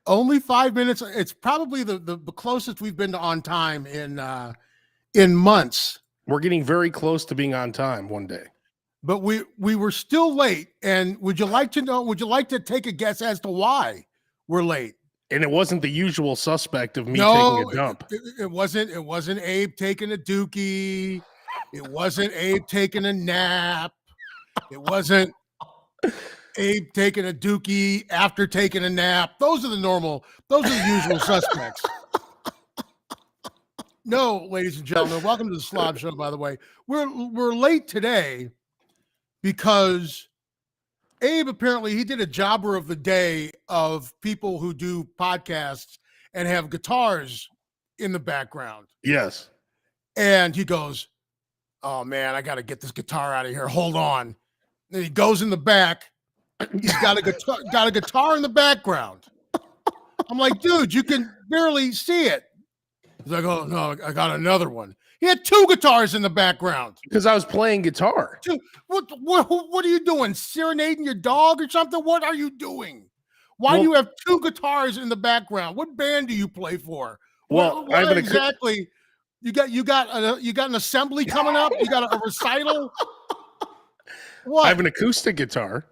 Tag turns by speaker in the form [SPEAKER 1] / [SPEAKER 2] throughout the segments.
[SPEAKER 1] Only 5 minutes. It's probably the closest we've been to on time in months.
[SPEAKER 2] We're getting very close to being on time one day.
[SPEAKER 1] But we were still late. And would you like to take a guess as to why we're late?
[SPEAKER 2] And it wasn't the usual suspect of me taking a dump.
[SPEAKER 1] It wasn't Abe taking a dookie. It wasn't Abe taking a nap. It wasn't Abe taking a dookie after taking a nap. Those are the usual suspects. No, ladies and gentlemen, welcome to the Slab Show, by the way. We're late today because Abe, apparently, he did a jobber of the day of people who do podcasts and have guitars in the background.
[SPEAKER 2] Yes.
[SPEAKER 1] And he goes, oh, man, I got to get this guitar out of here. Hold on. And he goes in the back. He's got a guitar in the background. I'm like, dude, you can barely see it. He's like, oh, no, I got another one. He had 2 guitars in the background.
[SPEAKER 2] Because I was playing guitar.
[SPEAKER 1] Dude, what are you doing? Serenading your dog or something? What are you doing? Why do you have 2 guitars in the background? What band do you play for?
[SPEAKER 2] Well,
[SPEAKER 1] what exactly? You got an assembly coming up? You got a recital? What?
[SPEAKER 2] I have an acoustic guitar,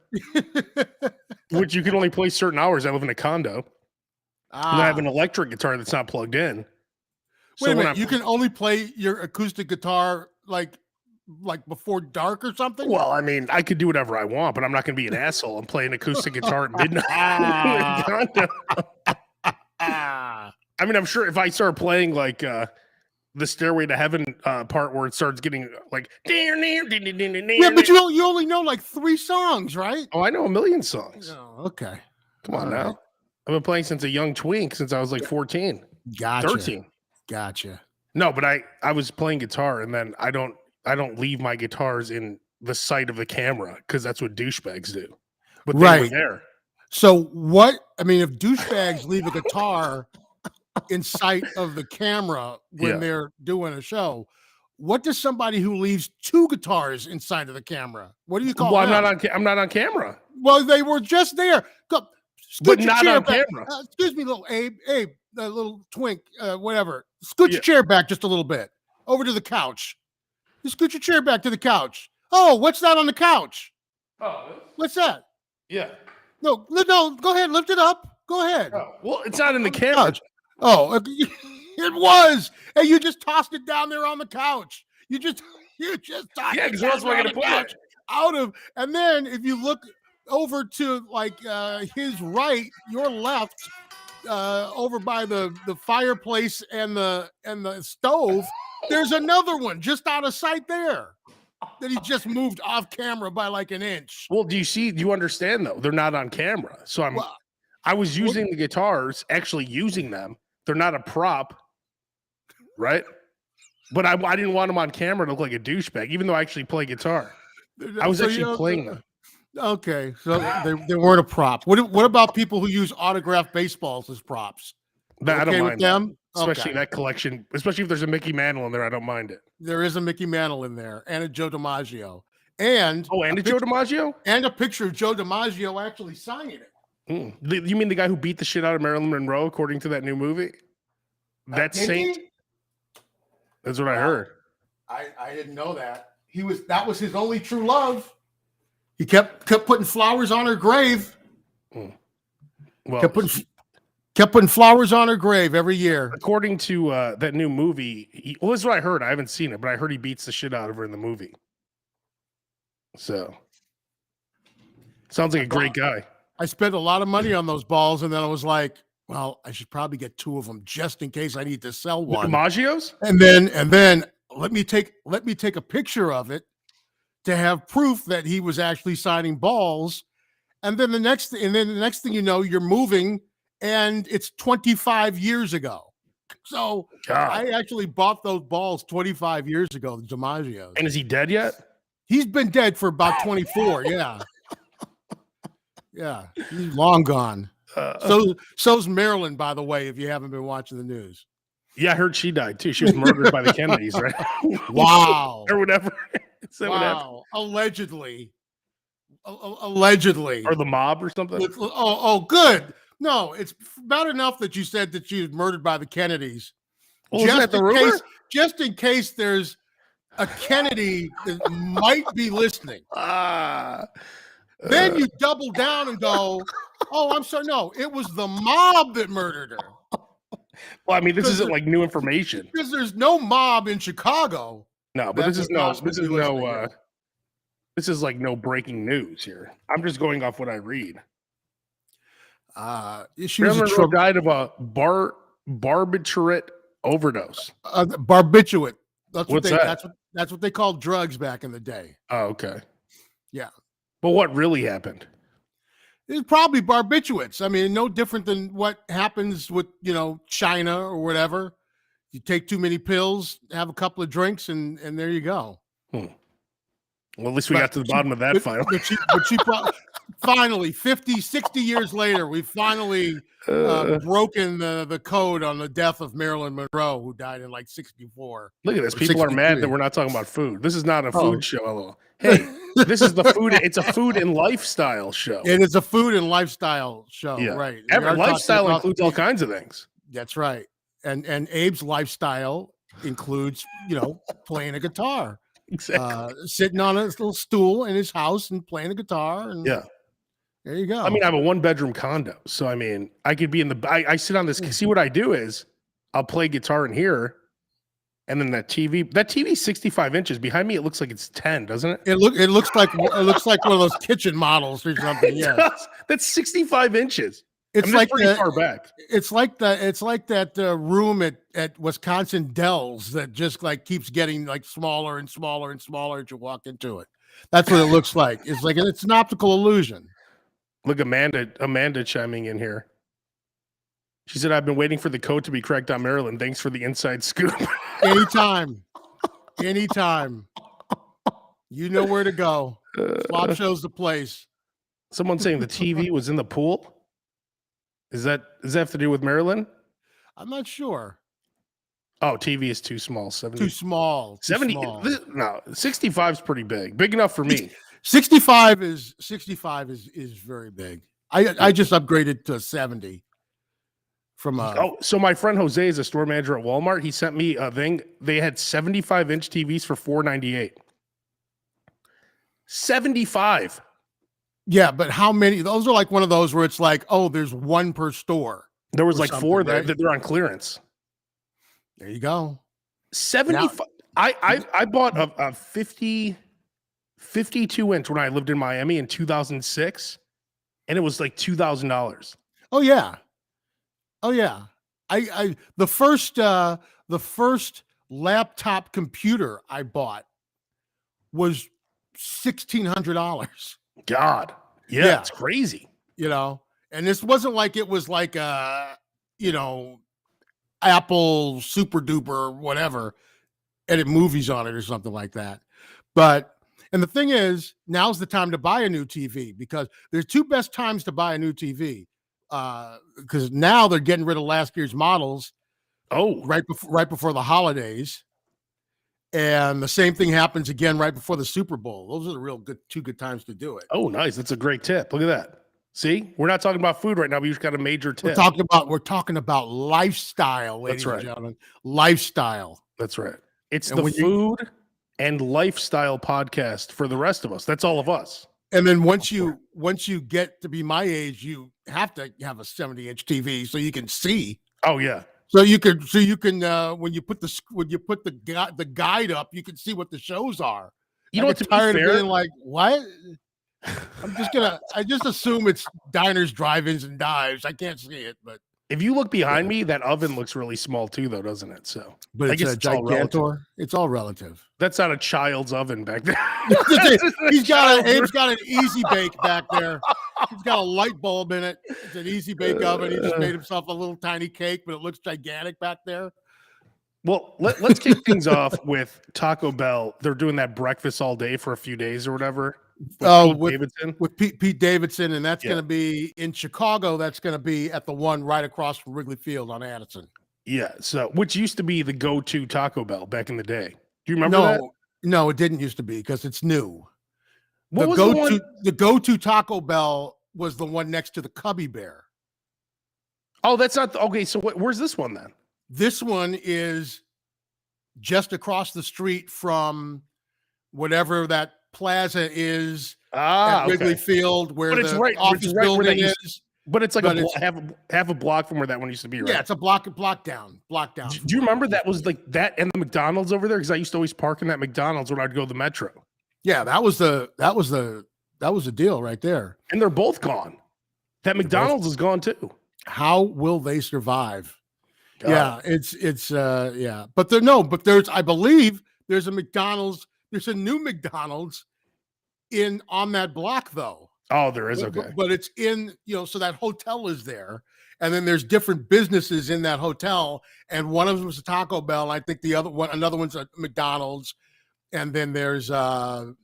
[SPEAKER 2] which you can only play certain hours. I live in a condo. And I have an electric guitar that's not plugged in.
[SPEAKER 1] Wait a minute, you can only play your acoustic guitar like before dark or something?
[SPEAKER 2] Well, I mean, I could do whatever I want, but I'm not going to be an asshole and play an acoustic guitar at midnight. I mean, I'm sure if I start playing like the Stairway to Heaven part where it starts getting like
[SPEAKER 1] yeah, but you only know like 3 songs, right?
[SPEAKER 2] Oh, I know a million songs.
[SPEAKER 1] Oh, okay.
[SPEAKER 2] Come on now. I've been playing since a young twink, since I was like 14.
[SPEAKER 1] Gotcha.
[SPEAKER 2] 13.
[SPEAKER 1] Gotcha.
[SPEAKER 2] No, but I was playing guitar, and then I don't leave my guitars in the sight of the camera because that's what douchebags do. But they were there.
[SPEAKER 1] So what? I mean, if douchebags leave a guitar in sight of the camera when they're doing a show, what does somebody who leaves 2 guitars inside of the camera? What do you call?
[SPEAKER 2] Well, I'm not on camera.
[SPEAKER 1] Well, they were just there. Go,
[SPEAKER 2] but not on camera.
[SPEAKER 1] Excuse me, little Abe, the little twink, whatever. Scoot your chair back just a little bit over to the couch. You scoot your chair back to the couch. Oh, what's that on the couch?
[SPEAKER 2] Oh,
[SPEAKER 1] what's that?
[SPEAKER 2] Yeah.
[SPEAKER 1] No, go ahead, lift it up. Go ahead.
[SPEAKER 2] Oh, well, it's not in the camera.
[SPEAKER 1] Couch. Oh, it was. Hey, you just tossed it down there on the couch. You just tossed
[SPEAKER 2] it. Because where else am I going to put it?
[SPEAKER 1] Out of, and then if you look over to like his right, your left, over by the fireplace and the stove, there's another one just out of sight there that he just moved off camera by like an inch.
[SPEAKER 2] Well, do you understand though? They're not on camera. So I was using the guitars, actually using them. They're not a prop, right? But I didn't want them on camera to look like a douchebag, even though I actually play guitar. I was actually playing them.
[SPEAKER 1] Okay, so they weren't a prop. What about people who use autographed baseballs as props?
[SPEAKER 2] I don't mind
[SPEAKER 1] them,
[SPEAKER 2] especially that collection. Especially if there's a Mickey Mantle in there, I don't mind it.
[SPEAKER 1] There is a Mickey Mantle in there, and a Joe DiMaggio, and
[SPEAKER 2] Joe DiMaggio,
[SPEAKER 1] and a picture of Joe DiMaggio actually signing it.
[SPEAKER 2] You mean the guy who beat the shit out of Marilyn Monroe, according to that new movie? That Saint. That's what I heard.
[SPEAKER 1] I didn't know that. That was his only true love. He kept putting flowers on her grave.
[SPEAKER 2] Well,
[SPEAKER 1] kept putting flowers on her grave every year.
[SPEAKER 2] According to that new movie, this is what I heard. I haven't seen it, but I heard he beats the shit out of her in the movie. So, sounds like a great guy.
[SPEAKER 1] I spent a lot of money on those balls, and then I was like, well, I should probably get 2 of them just in case I need to sell one.
[SPEAKER 2] DiMaggio's?
[SPEAKER 1] And then let me take a picture of it to have proof that he was actually signing balls. And then the next thing you know, you're moving, and it's 25 years ago. So I actually bought those balls 25 years ago, the DiMaggio's.
[SPEAKER 2] And is he dead yet?
[SPEAKER 1] He's been dead for about 24. Yeah. Yeah. He's long gone. So's Marilyn, by the way, if you haven't been watching the news.
[SPEAKER 2] Yeah, I heard she died too. She was murdered by the Kennedys, right?
[SPEAKER 1] Wow.
[SPEAKER 2] Or whatever.
[SPEAKER 1] Wow. Allegedly. Or
[SPEAKER 2] the mob or something.
[SPEAKER 1] Good. No, it's bad enough that you said that she was murdered by the Kennedys.
[SPEAKER 2] Well, isn't that the rumor?
[SPEAKER 1] Just in case there's a Kennedy that might be listening. Then you double down and go, oh, I'm sorry. No, it was the mob that murdered her.
[SPEAKER 2] Well, I mean, this isn't like new information.
[SPEAKER 1] Because there's no mob in Chicago.
[SPEAKER 2] No, but this is like no breaking news here. I'm just going off what I read.
[SPEAKER 1] She was
[SPEAKER 2] died of a barbiturate overdose.
[SPEAKER 1] Barbiturate. That's
[SPEAKER 2] that?
[SPEAKER 1] That's what they called drugs back in the day.
[SPEAKER 2] Oh, okay.
[SPEAKER 1] Yeah.
[SPEAKER 2] But what really happened?
[SPEAKER 1] It's probably barbiturates. I mean, no different than what happens with, China or whatever. You take too many pills, have a couple of drinks, and there you go.
[SPEAKER 2] Well, at least we got to the bottom of that finally.
[SPEAKER 1] But she finally, 50, 60 years later, we finally broken the code on the death of Marilyn Monroe, who died in like 64.
[SPEAKER 2] Look at this. People are mad that we're not talking about food. This is not a food show. Hey, this is the food. It's a food and lifestyle show.
[SPEAKER 1] It is a food and lifestyle show, right?
[SPEAKER 2] Every lifestyle includes all kinds of things.
[SPEAKER 1] That's right. And Abe's lifestyle includes, playing a guitar.
[SPEAKER 2] Exactly.
[SPEAKER 1] Sitting on a little stool in his house and playing a guitar. And there you go.
[SPEAKER 2] I mean, I have a 1-bedroom condo. So, I mean, I could be I sit on this. See, what I do is I'll play guitar in here. And then that TV 65 inches behind me. It looks like it's 10, doesn't it?
[SPEAKER 1] It looks like one of those kitchen models or something. Yeah,
[SPEAKER 2] that's 65 inches.
[SPEAKER 1] It's like
[SPEAKER 2] pretty far back.
[SPEAKER 1] It's like that room at Wisconsin Dells that just like keeps getting like smaller and smaller and smaller as you walk into it. That's what it looks like. It's an optical illusion.
[SPEAKER 2] Look, Amanda chiming in here. She said, "I've been waiting for the code to be cracked on Maryland. Thanks for the inside scoop."
[SPEAKER 1] Anytime. You know where to go. Slab Show's the place.
[SPEAKER 2] Someone saying the TV was in the pool. Does that have to do with Maryland?
[SPEAKER 1] I'm not sure.
[SPEAKER 2] Oh, TV is too small. 70.
[SPEAKER 1] Too small.
[SPEAKER 2] 70. No, 65 is pretty big. Big enough for me.
[SPEAKER 1] 65 is very big. I just upgraded to 70.
[SPEAKER 2] So my friend Jose is a store manager at Walmart. He sent me a thing. They had 75-inch TVs for $4.98. 75.
[SPEAKER 1] Yeah, but how many? Those are like one of those where it's like, oh, there's one per store.
[SPEAKER 2] There was like 4 there that they're on clearance.
[SPEAKER 1] There you go.
[SPEAKER 2] 75. I bought a 52-inch when I lived in Miami in 2006, and it was like $2,000.
[SPEAKER 1] Oh yeah. The first laptop computer I bought was $1,600.
[SPEAKER 2] God. Yeah, it's crazy.
[SPEAKER 1] And this wasn't like it was like Apple Super Duper or whatever, edit movies on it or something like that. And the thing is, now's the time to buy a new TV because there's 2 best times to buy a new TV. Because now they're getting rid of last year's models.
[SPEAKER 2] Oh,
[SPEAKER 1] right before the holidays, and the same thing happens again right before the Super Bowl. Those are the 2 good times to do it.
[SPEAKER 2] Oh, nice! That's a great tip. Look at that. See, we're not talking about food right now. We just got a major tip.
[SPEAKER 1] We're talking about lifestyle, ladies and gentlemen. Lifestyle.
[SPEAKER 2] That's right. It's the food and lifestyle podcast for the rest of us. That's all of us.
[SPEAKER 1] And then once you get to be my age, you have to have a 70-inch TV so you can see.
[SPEAKER 2] Oh yeah.
[SPEAKER 1] So you can when you put the guide up, you can see what the shows are.
[SPEAKER 2] You know what's
[SPEAKER 1] tired of being like, what? I just assume it's diners, drive-ins, and dives. I can't see it, but
[SPEAKER 2] if you look behind me, that oven looks really small too, though, doesn't it? So,
[SPEAKER 1] but it's a gigantor. It's all relative.
[SPEAKER 2] That's not a child's oven back there.
[SPEAKER 1] Abe's got an easy bake back there. He's got a light bulb in it. It's an easy bake oven. He just made himself a little tiny cake, but it looks gigantic back there.
[SPEAKER 2] Well, let's kick things off with Taco Bell. They're doing that breakfast all day for a few days or whatever.
[SPEAKER 1] With Pete Davidson, and that's going to be in Chicago. That's going to be at the one right across from Wrigley Field on Addison.
[SPEAKER 2] Yeah, so which used to be the go-to Taco Bell back in the day. Do you remember that?
[SPEAKER 1] No, it didn't used to be because it's new.
[SPEAKER 2] The
[SPEAKER 1] go-to Taco Bell was the one next to the Cubby Bear.
[SPEAKER 2] Oh, that's not okay. So where's this one then?
[SPEAKER 1] This one is just across the street from whatever that plaza is at Wrigley Field, where the office building is.
[SPEAKER 2] But it's like half a block from where that one used to be, right?
[SPEAKER 1] Yeah, it's a block down.
[SPEAKER 2] Do you remember that was like that and the McDonald's over there? Because I used to always park in that McDonald's when I'd go to the Metro.
[SPEAKER 1] Yeah, that was the deal right there.
[SPEAKER 2] And they're both gone. That McDonald's is gone too.
[SPEAKER 1] How will they survive?
[SPEAKER 2] God.
[SPEAKER 1] Yeah, it's yeah. But I believe there's a McDonald's, there's a new McDonald's on that block though.
[SPEAKER 2] Oh, there is, okay.
[SPEAKER 1] But it's in, so that hotel is there. And then there's different businesses in that hotel. And one of them is a Taco Bell. I think another one's a McDonald's. And then there's a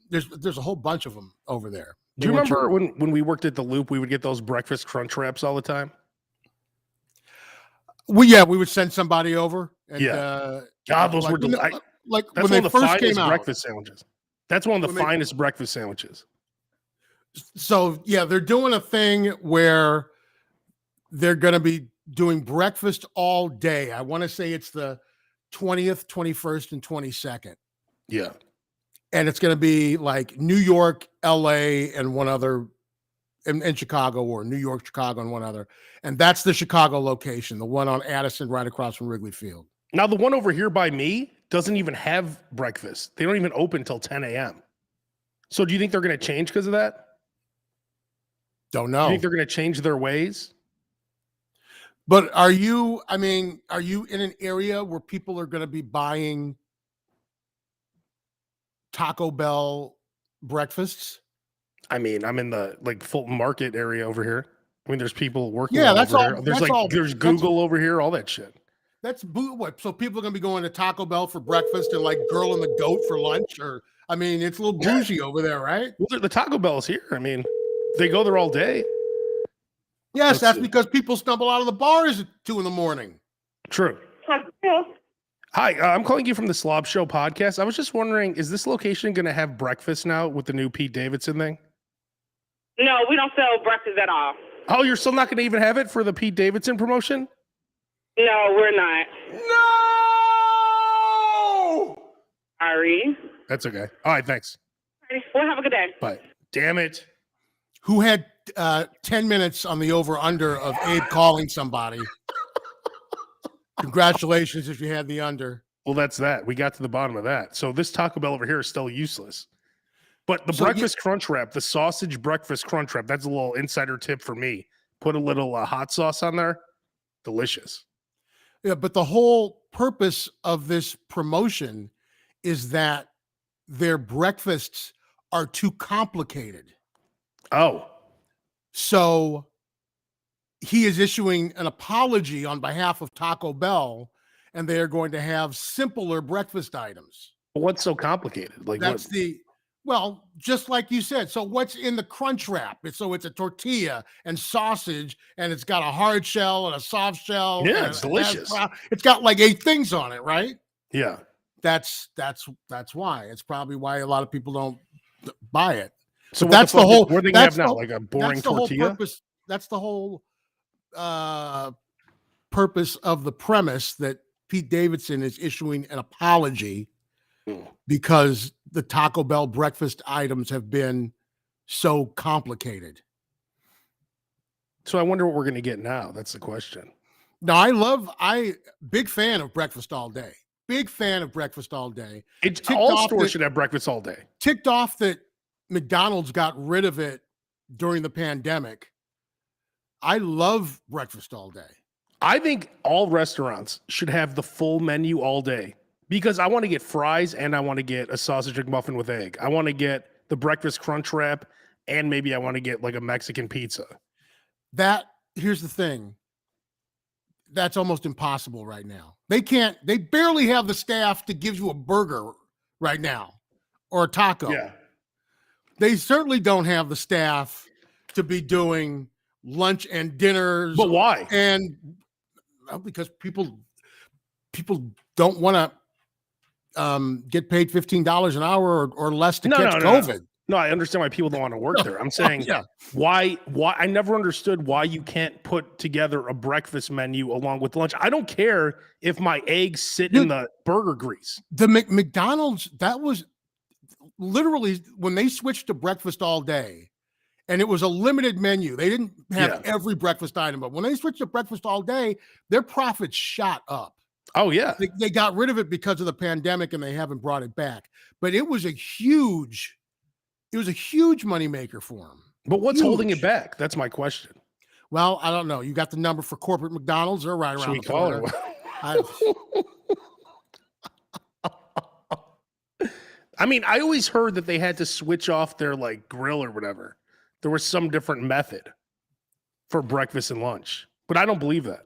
[SPEAKER 1] whole bunch of them over there.
[SPEAKER 2] Do you remember when we worked at the Loop, we would get those breakfast crunch wraps all the time?
[SPEAKER 1] We would send somebody over. And,
[SPEAKER 2] God, those were delightful.
[SPEAKER 1] Like when they first came out.
[SPEAKER 2] Breakfast sandwiches. That's one of the finest breakfast sandwiches.
[SPEAKER 1] So yeah, they're doing a thing where they're going to be doing breakfast all day. I want to say it's the 20th, 21st, and 22nd.
[SPEAKER 2] Yeah.
[SPEAKER 1] And it's going to be like New York, LA, and one other, and Chicago, or New York, Chicago, and one other. And that's the Chicago location, the one on Addison right across from Wrigley Field.
[SPEAKER 2] Now, the one over here by me doesn't even have breakfast. They don't even open till 10 a.m. So do you think they're going to change because of that?
[SPEAKER 1] Don't know.
[SPEAKER 2] Do you think they're going to change their ways?
[SPEAKER 1] But are you in an area where people are going to be buying Taco Bell breakfasts?
[SPEAKER 2] I mean, I'm in the Fulton Market area over here. I mean, there's people working.
[SPEAKER 1] Yeah, that's all.
[SPEAKER 2] Here. There's Google over here, all that shit.
[SPEAKER 1] That's what. So people are going to be going to Taco Bell for breakfast and Girl and the Goat for lunch, or it's a little bougie over there, right?
[SPEAKER 2] Well, the Taco Bell's here. I mean, they go there all day.
[SPEAKER 1] Yes, that's because people stumble out of the bars at 2 a.m.
[SPEAKER 2] True. Hi, I'm calling you from the Slab Show podcast. I was just wondering, is this location going to have breakfast now with the new Pete Davidson thing?
[SPEAKER 3] No, we don't sell breakfast at all.
[SPEAKER 2] Oh, you're still not going to even have it for the Pete Davidson promotion?
[SPEAKER 3] No, we're not.
[SPEAKER 1] No!
[SPEAKER 3] Sorry.
[SPEAKER 2] That's okay. All right, thanks.
[SPEAKER 3] Well, have a good day.
[SPEAKER 2] Bye. Damn it.
[SPEAKER 1] Who had 10 minutes on the over-under of Abe calling somebody? Congratulations if you had the under.
[SPEAKER 2] Well, that's that. We got to the bottom of that. So this Taco Bell over here is still useless. But the breakfast crunch wrap, the sausage breakfast crunch wrap, that's a little insider tip for me. Put a little hot sauce on there. Delicious.
[SPEAKER 1] Yeah, but the whole purpose of this promotion is that their breakfasts are too complicated.
[SPEAKER 2] Oh.
[SPEAKER 1] So he is issuing an apology on behalf of Taco Bell, and they are going to have simpler breakfast items.
[SPEAKER 2] What's so complicated?
[SPEAKER 1] Just like you said. So what's in the crunch wrap? It's a tortilla and sausage, and it's got a hard shell and a soft shell.
[SPEAKER 2] Yeah, it's delicious.
[SPEAKER 1] It's got 8 things on it, right?
[SPEAKER 2] Yeah.
[SPEAKER 1] That's why. It's probably why a lot of people don't buy it.
[SPEAKER 2] So
[SPEAKER 1] that's the whole.
[SPEAKER 2] What are they gonna have now? Like a boring tortilla?
[SPEAKER 1] That's the whole purpose of the premise that Pete Davidson is issuing an apology because the Taco Bell breakfast items have been so complicated.
[SPEAKER 2] So I wonder what we're going to get now. That's the question.
[SPEAKER 1] No, big fan of breakfast all day. Big fan of breakfast all day.
[SPEAKER 2] All stores should have breakfast all day.
[SPEAKER 1] Ticked off that McDonald's got rid of it during the pandemic. I love breakfast all day.
[SPEAKER 2] I think all restaurants should have the full menu all day because I want to get fries and I want to get a sausage McMuffin with egg. I want to get the breakfast crunch wrap and maybe I want to get a Mexican pizza.
[SPEAKER 1] Here's the thing. That's almost impossible right now. They barely have the staff to give you a burger right now or a taco.
[SPEAKER 2] Yeah.
[SPEAKER 1] They certainly don't have the staff to be doing lunch and dinners.
[SPEAKER 2] But why?
[SPEAKER 1] And because people don't want to get paid $15 an hour or less to catch COVID.
[SPEAKER 2] No, I understand why people don't want to work there. I'm saying why I never understood why you can't put together a breakfast menu along with lunch. I don't care if my eggs sit in the burger grease.
[SPEAKER 1] The McDonald's, that was literally when they switched to breakfast all day, and it was a limited menu. They didn't have every breakfast item, but when they switched to breakfast all day, their profits shot up.
[SPEAKER 2] Oh yeah.
[SPEAKER 1] They got rid of it because of the pandemic and they haven't brought it back. But it was a huge moneymaker for them.
[SPEAKER 2] But what's holding it back? That's my question.
[SPEAKER 1] Well, I don't know. You got the number for corporate McDonald's? They're right around the corner.
[SPEAKER 2] I mean, I always heard that they had to switch off their like grill or whatever. There was some different method for breakfast and lunch, but I don't believe that.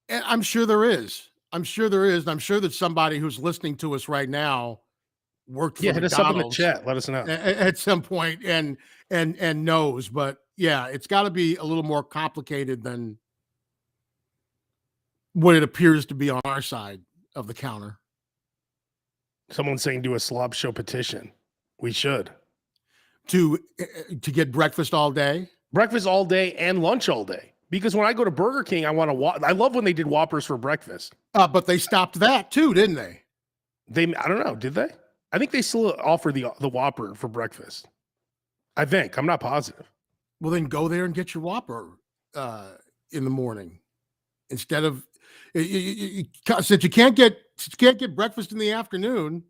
[SPEAKER 1] And I'm sure there is. I'm sure there is. And I'm sure that somebody who's listening to us right now worked for
[SPEAKER 2] hit
[SPEAKER 1] McDonald's
[SPEAKER 2] us up in the chat. Let us know
[SPEAKER 1] at some point and knows. But yeah, it's got to be a little more complicated than what it appears to be on our side of the counter.
[SPEAKER 2] Someone's saying do a SLOB Show petition. We should.
[SPEAKER 1] To get breakfast all day?
[SPEAKER 2] Breakfast all day and lunch all day. Because when I go to Burger King, I want to I love when they did Whoppers for breakfast.
[SPEAKER 1] But they stopped that too, didn't they?
[SPEAKER 2] I don't know. Did they? I think they still offer the Whopper for breakfast. I think. I'm not positive.
[SPEAKER 1] Well, then go there and get your Whopper in the morning instead of since you can't get breakfast in the afternoon.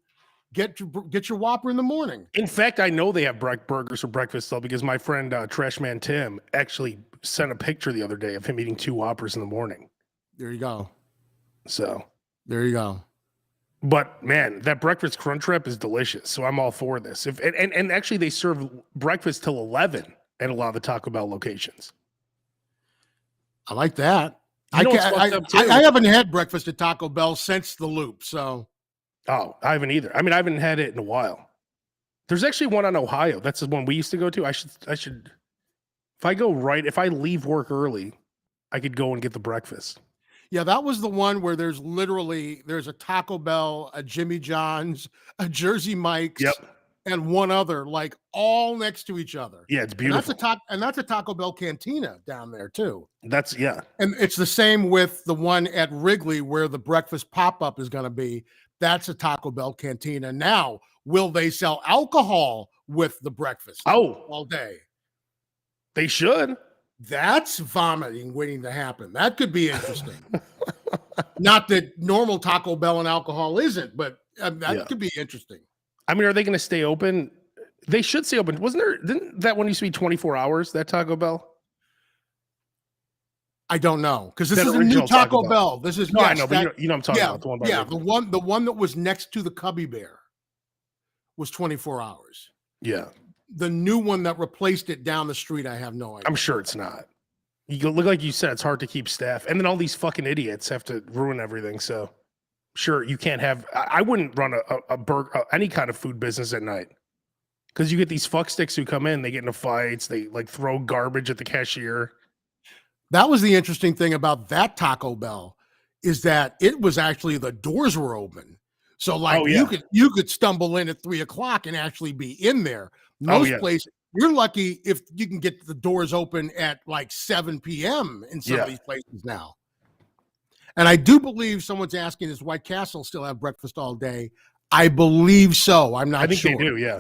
[SPEAKER 1] Get your Whopper in the morning.
[SPEAKER 2] In fact, I know they have burgers for breakfast though, because my friend Trashman Tim actually sent a picture the other day of him eating 2 Whoppers in the morning.
[SPEAKER 1] There you go.
[SPEAKER 2] So
[SPEAKER 1] there you go.
[SPEAKER 2] But man, that breakfast crunch wrap is delicious. So I'm all for this. And actually they serve breakfast till 11 at a lot of the Taco Bell locations.
[SPEAKER 1] I like that.
[SPEAKER 2] I
[SPEAKER 1] haven't had breakfast at Taco Bell since the Loop. So.
[SPEAKER 2] Oh, I haven't either. I mean, I haven't had it in a while. There's actually one on Ohio. That's the one we used to go to. I should. If I leave work early, I could go and get the breakfast.
[SPEAKER 1] Yeah, that was the one where there's a Taco Bell, a Jimmy John's, a Jersey Mike's, and one other, like all next to each other.
[SPEAKER 2] Yeah, it's beautiful.
[SPEAKER 1] And that's a Taco Bell cantina down there too.
[SPEAKER 2] And
[SPEAKER 1] it's the same with the one at Wrigley where the breakfast pop-up is going to be. That's a Taco Bell cantina. Now, will they sell alcohol with the breakfast? All day.
[SPEAKER 2] They should.
[SPEAKER 1] That's vomiting waiting to happen. That could be interesting. Not that normal Taco Bell and alcohol isn't, but that could be interesting.
[SPEAKER 2] I mean, are they going to stay open? They should stay open. Didn't that one used to be 24 hours, that Taco Bell? I
[SPEAKER 1] don't know, because this is a new Taco Bell. This is
[SPEAKER 2] I know, but you know what I'm talking about.
[SPEAKER 1] The one that was next to the Cubby Bear was 24 hours.
[SPEAKER 2] Yeah.
[SPEAKER 1] The new one that replaced it down the street, I have no idea.
[SPEAKER 2] I'm sure it's not. You look like you said, it's hard to keep staff, and then all these fucking idiots have to ruin everything. So, sure, you can't have. I wouldn't run a burger, any kind of food business at night, because you get these fucksticks who come in, they get into fights, they like throw garbage at the cashier.
[SPEAKER 1] That was the interesting thing about that Taco Bell, is that it was actually the doors were open. So you could stumble in at 3:00 and actually be in there. Most places, you're lucky if you can get the doors open at like 7 p.m. in some of these places now. And I do believe someone's asking, does White Castle still have breakfast all day? I believe so. I'm not sure.
[SPEAKER 2] I think they do, yeah.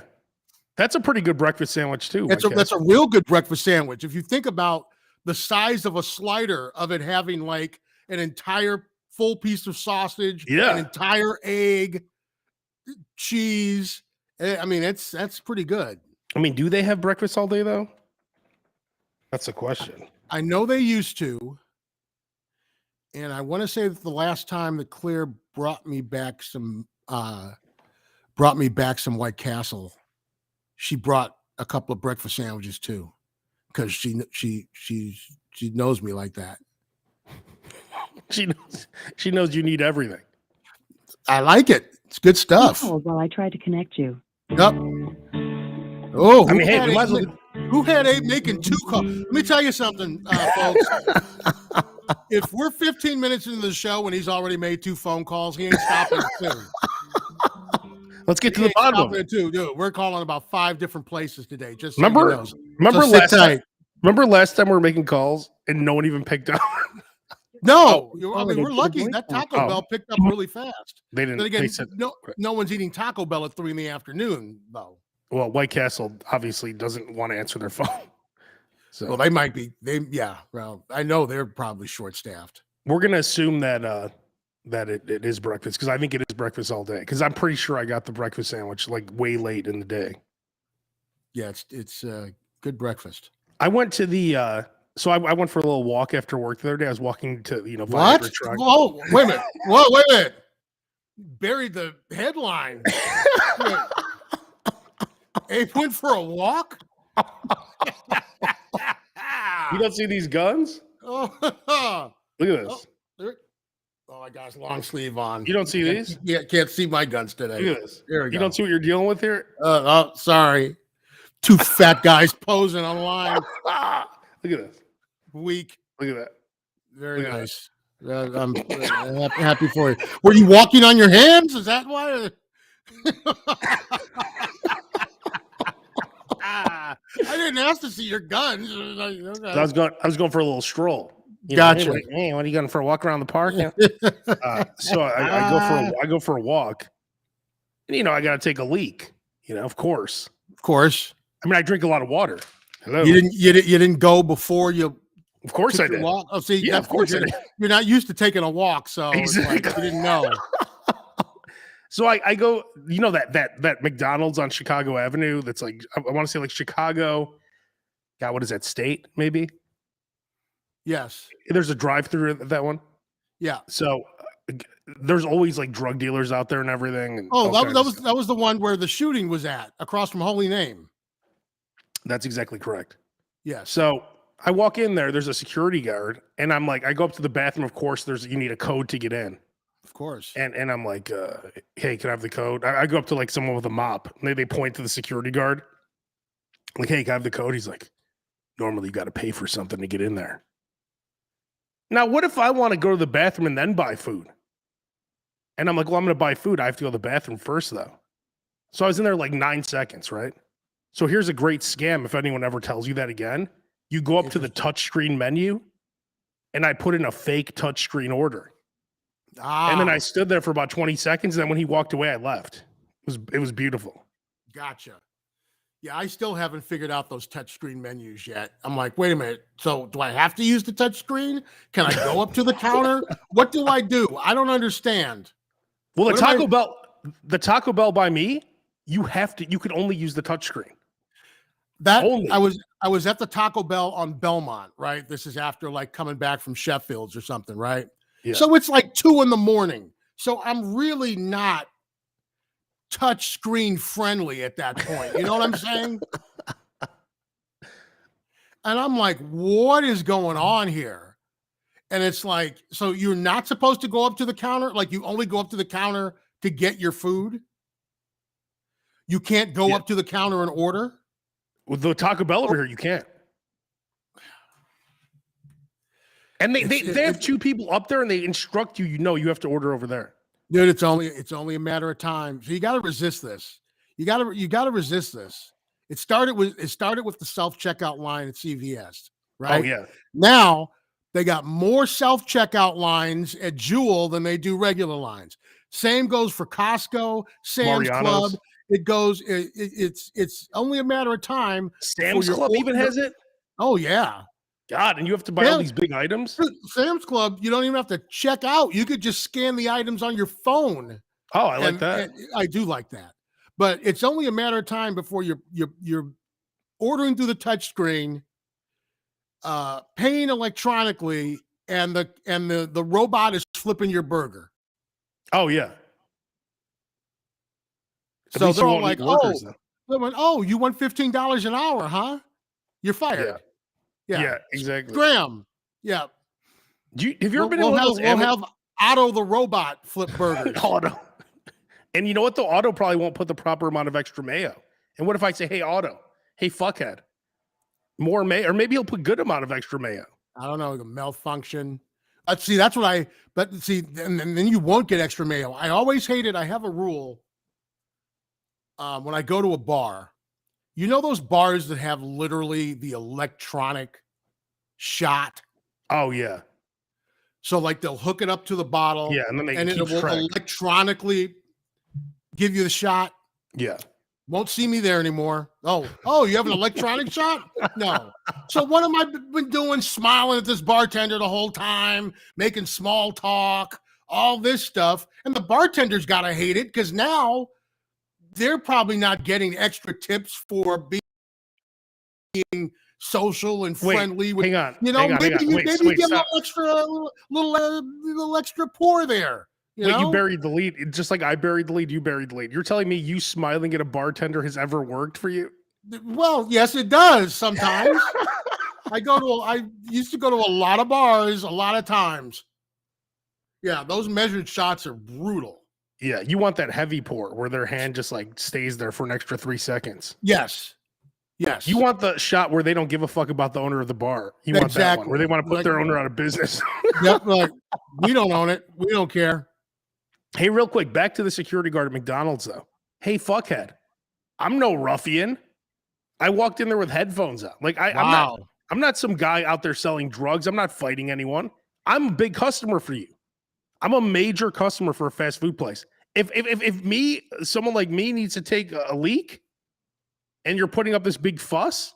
[SPEAKER 2] That's a pretty good breakfast sandwich too.
[SPEAKER 1] That's a real good breakfast sandwich. If you think about the size of a slider of it having like an entire full piece of sausage, an entire egg, cheese. I mean, that's pretty good.
[SPEAKER 2] I mean, do they have breakfast all day though? That's a question.
[SPEAKER 1] I know they used to. And I want to say that the last time that Claire brought me back some White Castle, she brought a couple of breakfast sandwiches too, because she knows me like that.
[SPEAKER 2] She knows you need everything.
[SPEAKER 1] I like it. It's good stuff.
[SPEAKER 4] While I tried to connect you.
[SPEAKER 1] Yep. Oh,
[SPEAKER 2] I mean, hey,
[SPEAKER 1] who had Abe making 2 calls? Let me tell you something, folks. If we're 15 minutes into the show and he's already made 2 phone calls, he ain't stopping soon.
[SPEAKER 2] Let's get to the bottom of it.
[SPEAKER 1] Too, dude. We're calling about 5 different places today. Just so
[SPEAKER 2] remember,
[SPEAKER 1] you know.
[SPEAKER 2] remember
[SPEAKER 1] so
[SPEAKER 2] last time. Remember last time we were making calls and no one even picked up.
[SPEAKER 1] No, I mean, we're lucky that Taco Bell picked up really fast.
[SPEAKER 2] They didn't.
[SPEAKER 1] Then again,
[SPEAKER 2] they said,
[SPEAKER 1] no one's eating Taco Bell at 3 PM, though.
[SPEAKER 2] Well, White Castle obviously doesn't want to answer their phone. So,
[SPEAKER 1] well, they might be. Well, I know they're probably short-staffed.
[SPEAKER 2] We're gonna assume that it is breakfast because I think it is breakfast all day. Because I'm pretty sure I got the breakfast sandwich like way late in the day.
[SPEAKER 1] Yeah, it's good breakfast.
[SPEAKER 2] I went to the. So I went for a little walk after work the other day. I was walking to
[SPEAKER 1] what?
[SPEAKER 2] Truck.
[SPEAKER 1] Whoa, wait a minute. Whoa, wait a minute. Buried the headline. Abe went for a walk.
[SPEAKER 2] You don't see these guns?
[SPEAKER 1] Oh,
[SPEAKER 2] look at this.
[SPEAKER 1] Oh, I got his long sleeve on.
[SPEAKER 2] You don't see these?
[SPEAKER 1] Yeah, can't see my guns today.
[SPEAKER 2] Look at this.
[SPEAKER 1] There we go.
[SPEAKER 2] You don't see what you're dealing with here?
[SPEAKER 1] Oh, sorry. 2 fat guys posing online.
[SPEAKER 2] Look at this.
[SPEAKER 1] Weak.
[SPEAKER 2] Look at that.
[SPEAKER 1] Very nice. I'm happy for you. Were you walking on your hands? Is that why? I didn't ask to see your guns. Okay.
[SPEAKER 2] I was going for a little stroll.
[SPEAKER 1] Gotcha.
[SPEAKER 2] Hey, what are you going for a walk around the park? So I go for a walk. And, I got to take a leak. Of course.
[SPEAKER 1] Of course.
[SPEAKER 2] I mean, I drink a lot of water. Hello.
[SPEAKER 1] You didn't go before you.
[SPEAKER 2] Of course I did.
[SPEAKER 1] Walk? Oh, see,
[SPEAKER 2] yeah, of course I did.
[SPEAKER 1] You're not used to taking a walk, so
[SPEAKER 2] exactly.
[SPEAKER 1] It's like you didn't know.
[SPEAKER 2] So I go, that McDonald's on Chicago Avenue. That's like I want to say like Chicago. God, what is that state? Maybe.
[SPEAKER 1] Yes.
[SPEAKER 2] There's a drive-through at that one.
[SPEAKER 1] Yeah.
[SPEAKER 2] So there's always like drug dealers out there and everything. And
[SPEAKER 1] that was the one where the shooting was at, across from Holy Name.
[SPEAKER 2] That's exactly correct.
[SPEAKER 1] Yeah.
[SPEAKER 2] So I walk in there, there's a security guard, and I'm like, I go up to the bathroom, of course, you need a code to get in.
[SPEAKER 1] Of course.
[SPEAKER 2] And I'm like, hey, can I have the code? I go up to like someone with a mop, and they point to the security guard. Like, hey, can I have the code? He's like, normally you got to pay for something to get in there. Now, what if I want to go to the bathroom and then buy food? And I'm like, well, I'm going to buy food. I have to go to the bathroom first, though. So I was in there like 9 seconds, right? So here's a great scam if anyone ever tells you that again. You go up to the touchscreen menu, and I put in a fake touchscreen order. And then I stood there for about 20 seconds, and then when he walked away, I left. It was beautiful.
[SPEAKER 1] Gotcha. Yeah, I still haven't figured out those touchscreen menus yet. I'm like, wait a minute. So do I have to use the touchscreen? Can I go up to the counter? What do I do? I don't understand.
[SPEAKER 2] Well, the Taco Bell by me, you can only use the touchscreen.
[SPEAKER 1] I was at the Taco Bell on Belmont, right? This is after like coming back from Sheffield's or something, right? Yeah. So it's like 2 a.m. So I'm really not touch screen friendly at that point. You know what I'm saying? And I'm like, what is going on here? And it's like, so you're not supposed to go up to the counter? Like you only go up to the counter to get your food? You can't go up to the counter and order?
[SPEAKER 2] With the Taco Bell over here, you can't. And they have 2 people up there, and they instruct you. You have to order over there,
[SPEAKER 1] dude. It's only a matter of time. So you got to resist this. You got to resist this. It started with the self checkout line at CVS, right? Oh
[SPEAKER 2] yeah.
[SPEAKER 1] Now they got more self checkout lines at Jewel than they do regular lines. Same goes for Costco, Sam's Club. It goes. It's only a matter of time.
[SPEAKER 2] Sam's Club even has it.
[SPEAKER 1] Oh yeah.
[SPEAKER 2] God, and you have to buy all these big items.
[SPEAKER 1] Sam's Club, you don't even have to check out. You could just scan the items on your phone.
[SPEAKER 2] Oh, I like that.
[SPEAKER 1] I do like that. But it's only a matter of time before you're ordering through the touch screen, paying electronically, and the robot is flipping your burger.
[SPEAKER 2] Oh yeah.
[SPEAKER 1] So they're all like, "Oh, you want $15 an hour, huh? You're fired."
[SPEAKER 2] Yeah, exactly.
[SPEAKER 1] Graham. Yeah.
[SPEAKER 2] Have you ever been
[SPEAKER 1] we'll have Otto the robot flip burgers.
[SPEAKER 2] Otto. And you know what? The Otto probably won't put the proper amount of extra mayo. And what if I say, hey, Otto, hey, fuckhead, more mayo? Or maybe he'll put good amount of extra mayo.
[SPEAKER 1] I don't know, the malfunction. See, that's what and then you won't get extra mayo. I always hated, I have a rule when I go to a bar, you know those bars that have literally the electronic shot?
[SPEAKER 2] Oh yeah.
[SPEAKER 1] So like they'll hook it up to the bottle,
[SPEAKER 2] Yeah, and then
[SPEAKER 1] it will
[SPEAKER 2] track.
[SPEAKER 1] electronically give you the shot.
[SPEAKER 2] Yeah.
[SPEAKER 1] Won't see me there anymore. Oh, you have an electronic shot? No. So what am I been doing? Smiling at this bartender the whole time, making small talk, all this stuff. And the bartender's got to hate it because now they're probably not getting extra tips for being social and friendly.
[SPEAKER 2] Hang on.
[SPEAKER 1] Maybe you get
[SPEAKER 2] stop.
[SPEAKER 1] a little extra pour there.
[SPEAKER 2] You buried the lead. Just like I buried the lead, you buried the lead. You're telling me you smiling at a bartender has ever worked for you?
[SPEAKER 1] Well, yes, it does sometimes. I used to go to a lot of bars a lot of times. Yeah, those measured shots are brutal.
[SPEAKER 2] Yeah, you want that heavy pour where their hand just like stays there for an extra 3 seconds.
[SPEAKER 1] Yes.
[SPEAKER 2] You want the shot where they don't give a fuck about the owner of the bar. You want that one where they want to put their owner out of business.
[SPEAKER 1] Yep, like we don't own it. We don't care.
[SPEAKER 2] Hey, real quick, back to the security guard at McDonald's though. Hey, fuckhead. I'm no ruffian. I walked in there with headphones on. Like I'm not some guy out there selling drugs. I'm not fighting anyone. I'm a big customer for you. I'm a major customer for a fast food place. If someone like me needs to take a leak and you're putting up this big fuss,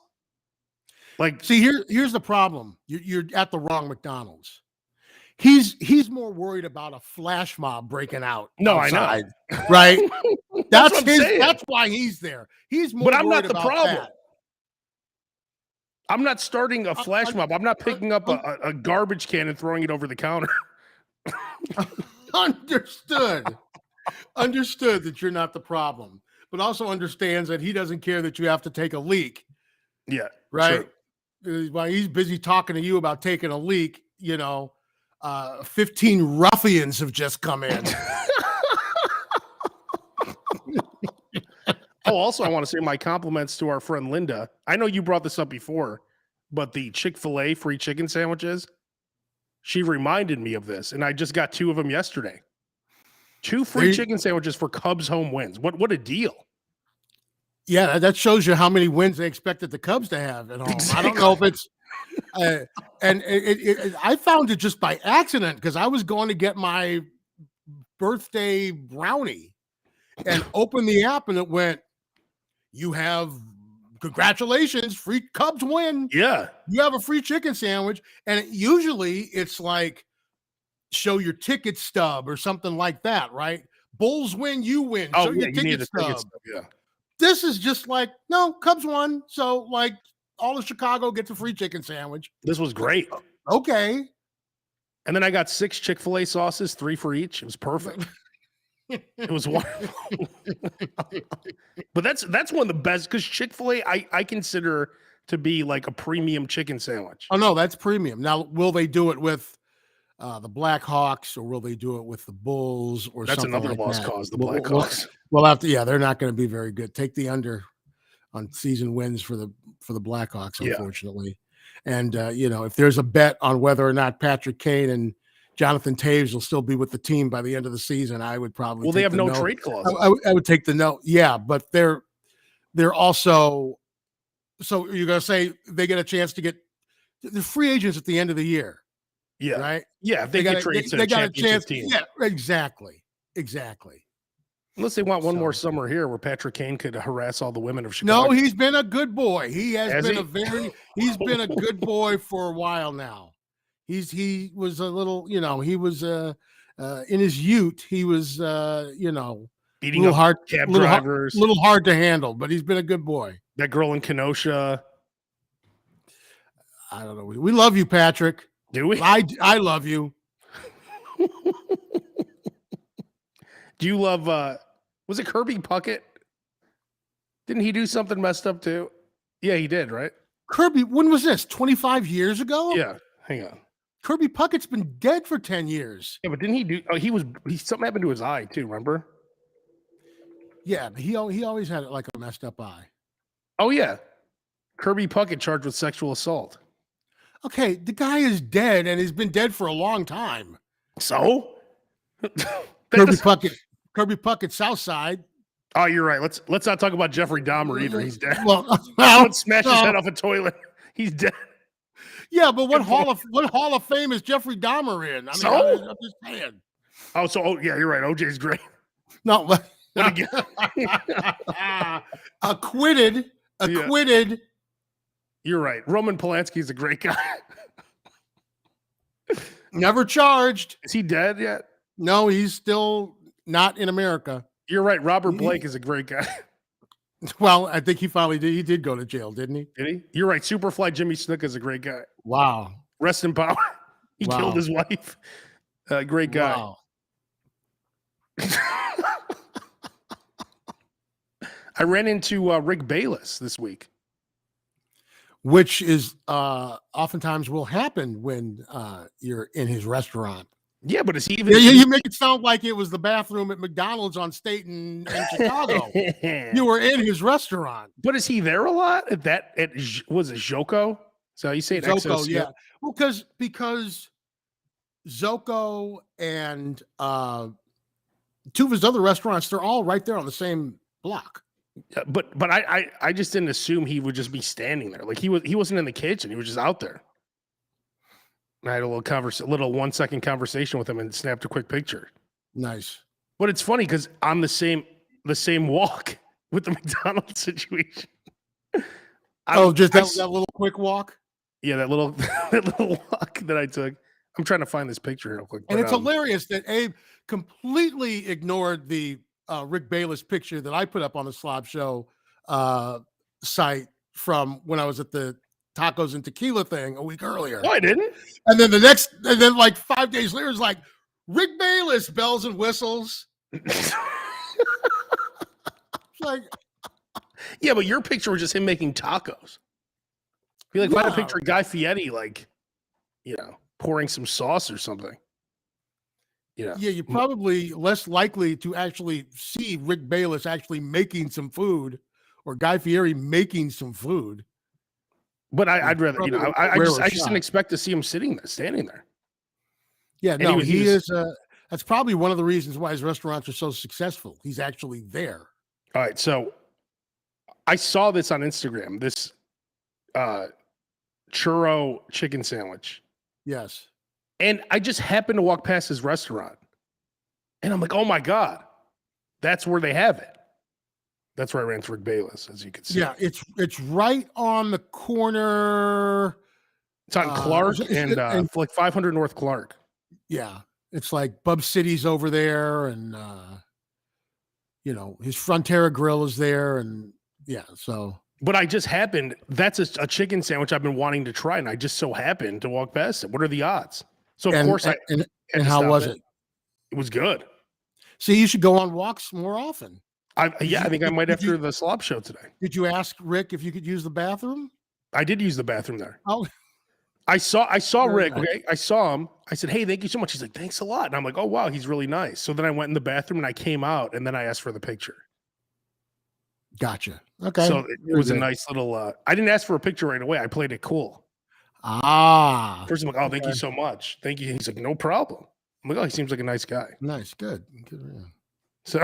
[SPEAKER 2] like,
[SPEAKER 1] see, here's the problem. You're at the wrong McDonald's. He's more worried about a flash mob breaking out.
[SPEAKER 2] No,
[SPEAKER 1] outside,
[SPEAKER 2] I know.
[SPEAKER 1] Right? That's
[SPEAKER 2] saying.
[SPEAKER 1] That's why he's there. He's more.
[SPEAKER 2] But I'm not the problem.
[SPEAKER 1] That.
[SPEAKER 2] I'm not starting a flash mob. I'm not picking up a garbage can and throwing it over the counter.
[SPEAKER 1] Understood that you're not the problem, but also understands that he doesn't care that you have to take a leak.
[SPEAKER 2] Yeah.
[SPEAKER 1] Right. While he's busy talking to you about taking a leak, 15 ruffians have just come in.
[SPEAKER 2] Also, I want to say my compliments to our friend Linda. I know you brought this up before, but the ChickfilA free chicken sandwiches, she reminded me of this, and I just got 2 of them yesterday. 2 free chicken sandwiches for Cubs home wins. What a deal.
[SPEAKER 1] Yeah, that shows you how many wins they expected the Cubs to have at home. Exactly. I don't know if it's and I found it just by accident because I was going to get my birthday brownie and opened the app and it went, you have congratulations, free Cubs win.
[SPEAKER 2] Yeah.
[SPEAKER 1] You have a free chicken sandwich. And usually it's like show your ticket stub or something like that, right? Bulls win, you win.
[SPEAKER 2] Oh,
[SPEAKER 1] show
[SPEAKER 2] yeah,
[SPEAKER 1] your ticket stub.
[SPEAKER 2] Yeah.
[SPEAKER 1] This is just like, no, Cubs won. So like all of Chicago gets a free chicken sandwich.
[SPEAKER 2] This was great.
[SPEAKER 1] Okay.
[SPEAKER 2] And then I got 6 Chick-fil-A sauces, 3 for each. It was perfect. It was wonderful. But that's one of the best because Chick-fil-A I consider to be like a premium chicken sandwich.
[SPEAKER 1] Oh no, that's premium. Now, will they do it with the Blackhawks or will they do it with the Bulls or
[SPEAKER 2] that's
[SPEAKER 1] something
[SPEAKER 2] another
[SPEAKER 1] like
[SPEAKER 2] lost
[SPEAKER 1] that?
[SPEAKER 2] cause, the Blackhawks.
[SPEAKER 1] We'll have to, they're not going to be very good. Take the under on season wins for the Blackhawks, unfortunately. Yeah. And if there's a bet on whether or not Patrick Kane and Jonathan Taves will still be with the team by the end of the season, I would probably.
[SPEAKER 2] Well, they have no trade clause.
[SPEAKER 1] I would take the no. Yeah, but they're also. So you're gonna say they get a chance to get the free agents at the end of the year.
[SPEAKER 2] Yeah.
[SPEAKER 1] Right.
[SPEAKER 2] Yeah. If they get traded to the championship team.
[SPEAKER 1] Yeah. Exactly.
[SPEAKER 2] Unless they want one more summer here where Patrick Kane could harass all the women of Chicago.
[SPEAKER 1] No, he's been a good boy. He's been a good boy for a while now. He was a little, he was in his youth, he was
[SPEAKER 2] beating up cab drivers.
[SPEAKER 1] A little hard to handle, but he's been a good boy.
[SPEAKER 2] That girl in Kenosha.
[SPEAKER 1] I don't know. We love you, Patrick.
[SPEAKER 2] Do we?
[SPEAKER 1] I love you.
[SPEAKER 2] Do you love was it Kirby Puckett? Didn't he do something messed up too? Yeah, he did, right?
[SPEAKER 1] Kirby, when was this? 25 years ago?
[SPEAKER 2] Yeah, hang on.
[SPEAKER 1] Kirby Puckett's been dead for 10 years.
[SPEAKER 2] Yeah, but didn't he do something happened to his eye too, remember?
[SPEAKER 1] Yeah, but he always had like a messed up eye.
[SPEAKER 2] Oh yeah. Kirby Puckett charged with sexual assault.
[SPEAKER 1] Okay, the guy is dead and he's been dead for a long time.
[SPEAKER 2] So?
[SPEAKER 1] Kirby Puckett, Southside.
[SPEAKER 2] Oh, you're right. Let's not talk about Jeffrey Dahmer either. He's dead.
[SPEAKER 1] Well,
[SPEAKER 2] Someone smashed his head off a toilet. He's dead.
[SPEAKER 1] yeah, but what Hall of Fame is Jeffrey Dahmer in? I mean, I'm just saying.
[SPEAKER 2] Yeah, you're right. OJ's great.
[SPEAKER 1] No,
[SPEAKER 2] What again?
[SPEAKER 1] acquitted.
[SPEAKER 2] Yeah. You're right. Roman Polanski's a great guy.
[SPEAKER 1] Never charged.
[SPEAKER 2] Is he dead yet?
[SPEAKER 1] No, he's still not in America.
[SPEAKER 2] You're right. Robert Blake is a great guy.
[SPEAKER 1] Well, I think he finally did. He did go to jail, didn't he?
[SPEAKER 2] Did he? You're right. Superfly Jimmy Snuka is a great guy.
[SPEAKER 1] Wow.
[SPEAKER 2] Rest in power. He killed his wife. Great guy.
[SPEAKER 1] Wow.
[SPEAKER 2] I ran into Rick Bayless this week.
[SPEAKER 1] Which is oftentimes will happen when you're in his restaurant.
[SPEAKER 2] Yeah, but is he even?
[SPEAKER 1] Yeah, you make it sound like it was the bathroom at McDonald's on State in Chicago. You were in his restaurant.
[SPEAKER 2] But is he there a lot? Was it Joko? So you say it?
[SPEAKER 1] Zoko, yeah. Well, because Zoko and two of his other restaurants, they're all right there on the same block.
[SPEAKER 2] But I just didn't assume he would just be standing there. Like he wasn't in the kitchen. He was just out there. And I had a little 1 second conversation with him and snapped a quick picture.
[SPEAKER 1] Nice.
[SPEAKER 2] But it's funny because on the same walk with the McDonald's situation.
[SPEAKER 1] That little quick walk.
[SPEAKER 2] Yeah, that little walk that I took. I'm trying to find this picture real quick.
[SPEAKER 1] And it's hilarious that Abe completely ignored the Rick Bayless picture that I put up on the Slab Show site from when I was at the Tacos and Tequila thing a week earlier.
[SPEAKER 2] No, I didn't.
[SPEAKER 1] And then like 5 days later, it's like Rick Bayless, bells and whistles. It's like,
[SPEAKER 2] yeah, but your picture was just him making tacos. Be like, find a picture of Guy Fieri, like, pouring some sauce or something. Yeah,
[SPEAKER 1] you're probably less likely to actually see Rick Bayless actually making some food or Guy Fieri making some food.
[SPEAKER 2] But I'd rather, I just didn't expect to see him standing there.
[SPEAKER 1] Yeah, no, he is. That's probably one of the reasons why his restaurants are so successful. He's actually there.
[SPEAKER 2] All right, so I saw this on Instagram. This churro chicken sandwich.
[SPEAKER 1] Yes.
[SPEAKER 2] And I just happened to walk past his restaurant. And I'm like, oh my God, that's where they have it. That's where I ran to Rick Bayless, as you can see.
[SPEAKER 1] Yeah, it's right on the corner.
[SPEAKER 2] It's on Clark and like 500 North Clark.
[SPEAKER 1] Yeah, it's like Bub City's over there, and his Frontera Grill is there, and yeah. So,
[SPEAKER 2] but I just happened. That's a chicken sandwich I've been wanting to try, and I just so happened to walk past it. What are the odds? So of course,
[SPEAKER 1] and how was it?
[SPEAKER 2] It was good.
[SPEAKER 1] See, you should go on walks more often.
[SPEAKER 2] I think I might after the Slab Show today.
[SPEAKER 1] Did you ask Rick if you could use the bathroom?
[SPEAKER 2] I did use the bathroom there.
[SPEAKER 1] Oh,
[SPEAKER 2] I saw Rick. Nice. Okay, I saw him. I said, "Hey, thank you so much." He's like, "Thanks a lot." And I'm like, "Oh wow, he's really nice." So then I went in the bathroom and I came out and then I asked for the picture.
[SPEAKER 1] Gotcha. Okay.
[SPEAKER 2] So it was a nice little. I didn't ask for a picture right away. I played it cool. First I'm like, "Oh, thank you so much. Thank you." He's like, "No problem." I'm like, "Oh, he seems like a nice guy."
[SPEAKER 1] Nice, good.
[SPEAKER 2] So.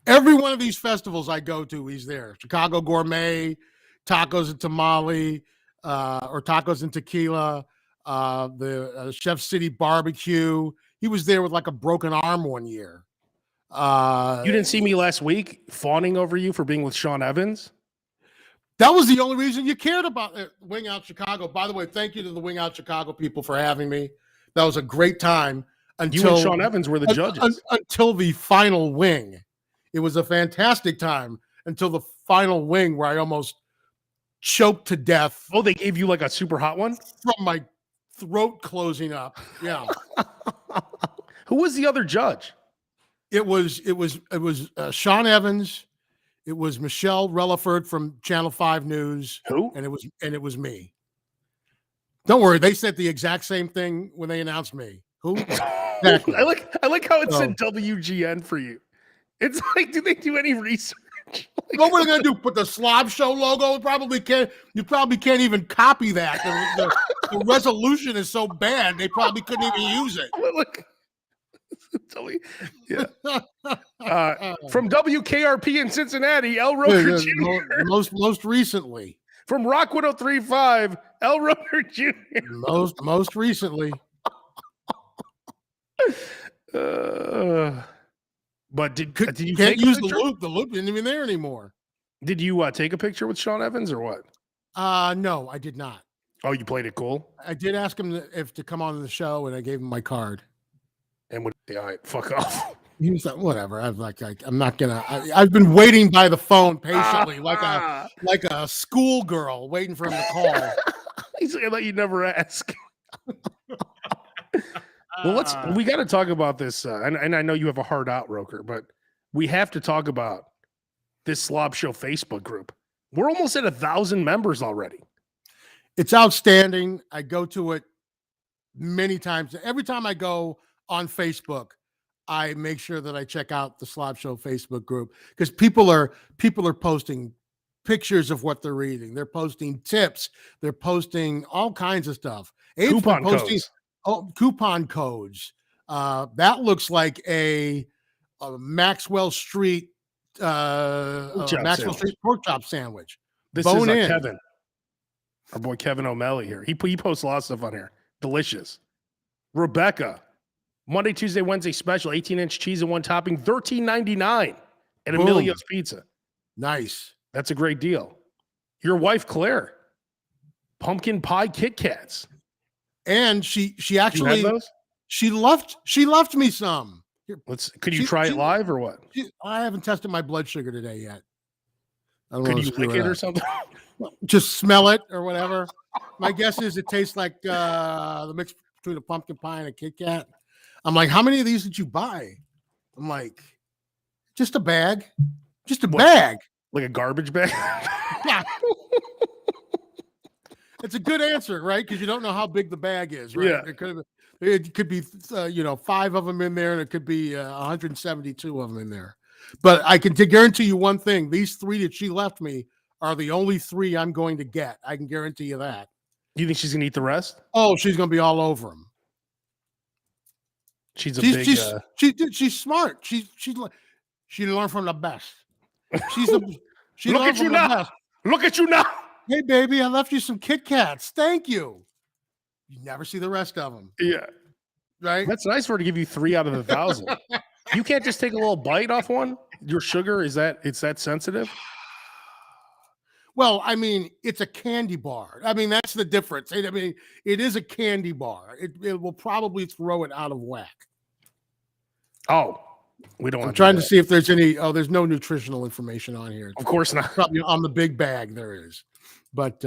[SPEAKER 1] Every one of these festivals I go to, he's there. Chicago Gourmet, Tacos and Tamale, or Tacos and Tequila, the Chef City Barbecue. He was there with like a broken arm one year.
[SPEAKER 2] You didn't see me last week fawning over you for being with Sean Evans?
[SPEAKER 1] That was the only reason you cared about Wing Out Chicago. By the way, thank you to the Wing Out Chicago people for having me. That was a great time.
[SPEAKER 2] You and Sean Evans were the judges.
[SPEAKER 1] Until the final wing. It was a fantastic time until the final wing where I almost choked to death.
[SPEAKER 2] Oh, they gave you like a super hot one?
[SPEAKER 1] From my throat closing up. Yeah.
[SPEAKER 2] Who was the other judge?
[SPEAKER 1] It was Sean Evans. It was Michelle Relaford from Channel 5 News.
[SPEAKER 2] Who?
[SPEAKER 1] And it was me. Don't worry, they said the exact same thing when they announced me. Who? Exactly.
[SPEAKER 2] I like how it said WGN for you. It's like, do they do any research?
[SPEAKER 1] What were they going to do? Put the Slab Show logo? You probably can't even copy that. The resolution is so bad, they probably couldn't even use it.
[SPEAKER 2] Look. Yeah. From WKRP in Cincinnati, El Roker Jr.
[SPEAKER 1] Most recently.
[SPEAKER 2] From Rock 103.5, El Roker Jr.
[SPEAKER 1] Most recently.
[SPEAKER 2] But did you
[SPEAKER 1] can't
[SPEAKER 2] take
[SPEAKER 1] use
[SPEAKER 2] a
[SPEAKER 1] the
[SPEAKER 2] picture?
[SPEAKER 1] loop? The loop isn't even there anymore.
[SPEAKER 2] Did you take a picture with Sean Evans or what?
[SPEAKER 1] No, I did not.
[SPEAKER 2] Oh, you played it cool?
[SPEAKER 1] I did ask him if to come on the show, and I gave him my card.
[SPEAKER 2] And what? All right, fuck off.
[SPEAKER 1] He was like, whatever. I'm not gonna. I've been waiting by the phone patiently, like a schoolgirl waiting for him to call.
[SPEAKER 2] He's gonna let you never ask. Well, we got to talk about this, and I know you have a hard out, Roker, but we have to talk about this Slab Show Facebook group. We're almost at 1,000 members already.
[SPEAKER 1] It's outstanding. I go to it many times. Every time I go on Facebook, I make sure that I check out the Slab Show Facebook group because people are posting pictures of what they're reading. They're posting tips. They're posting all kinds of stuff.
[SPEAKER 2] Coupon codes.
[SPEAKER 1] Coupon codes. That looks like a Maxwell Street pork chop sandwich.
[SPEAKER 2] This
[SPEAKER 1] Bone
[SPEAKER 2] is
[SPEAKER 1] in.
[SPEAKER 2] Kevin, our boy Kevin O'Malley here. He posts a lot of stuff on here. Delicious. Rebecca, Monday, Tuesday, Wednesday special, 18-inch cheese and one topping, $13.99 at
[SPEAKER 1] Boom.
[SPEAKER 2] Emilio's Pizza.
[SPEAKER 1] Nice.
[SPEAKER 2] That's a great deal. Your wife Claire, pumpkin pie Kit Kats.
[SPEAKER 1] And she actually
[SPEAKER 2] those?
[SPEAKER 1] she left me some. Here,
[SPEAKER 2] could you try it live or what?
[SPEAKER 1] I haven't tested my blood sugar today yet.
[SPEAKER 2] Could you lick it or something?
[SPEAKER 1] Just smell it or whatever. My guess is it tastes like the mix between a pumpkin pie and a Kit Kat. I'm like, how many of these did you buy? I'm like, just a bag. Just a bag.
[SPEAKER 2] Like a garbage bag?
[SPEAKER 1] Yeah. It's a good answer, right? Because you don't know how big the bag is, right?
[SPEAKER 2] Yeah.
[SPEAKER 1] It could be 5 of them in there, and it could be 172 of them in there. But I can guarantee you one thing: these 3 that she left me are the only 3 I'm going to get. I can guarantee you that.
[SPEAKER 2] You think she's gonna eat the rest?
[SPEAKER 1] Oh, she's going to be all over them. She's smart. She learned from the best. She
[SPEAKER 2] Look
[SPEAKER 1] learned
[SPEAKER 2] at you
[SPEAKER 1] from the
[SPEAKER 2] now.
[SPEAKER 1] best.
[SPEAKER 2] Look at you now.
[SPEAKER 1] Hey, baby, I left you some Kit Kats. Thank you. You never see the rest of them.
[SPEAKER 2] Yeah.
[SPEAKER 1] Right?
[SPEAKER 2] That's nice for her to give you 3 out of 1,000. You can't just take a little bite off one? Your sugar, it's that sensitive?
[SPEAKER 1] Well, I mean, it's a candy bar. I mean, that's the difference. I mean, it is a candy bar. It will probably throw it out of whack.
[SPEAKER 2] Oh, we don't want
[SPEAKER 1] I'm trying to see if there's any. Oh, there's no nutritional information on here.
[SPEAKER 2] Of course not.
[SPEAKER 1] Probably on the big bag there is. But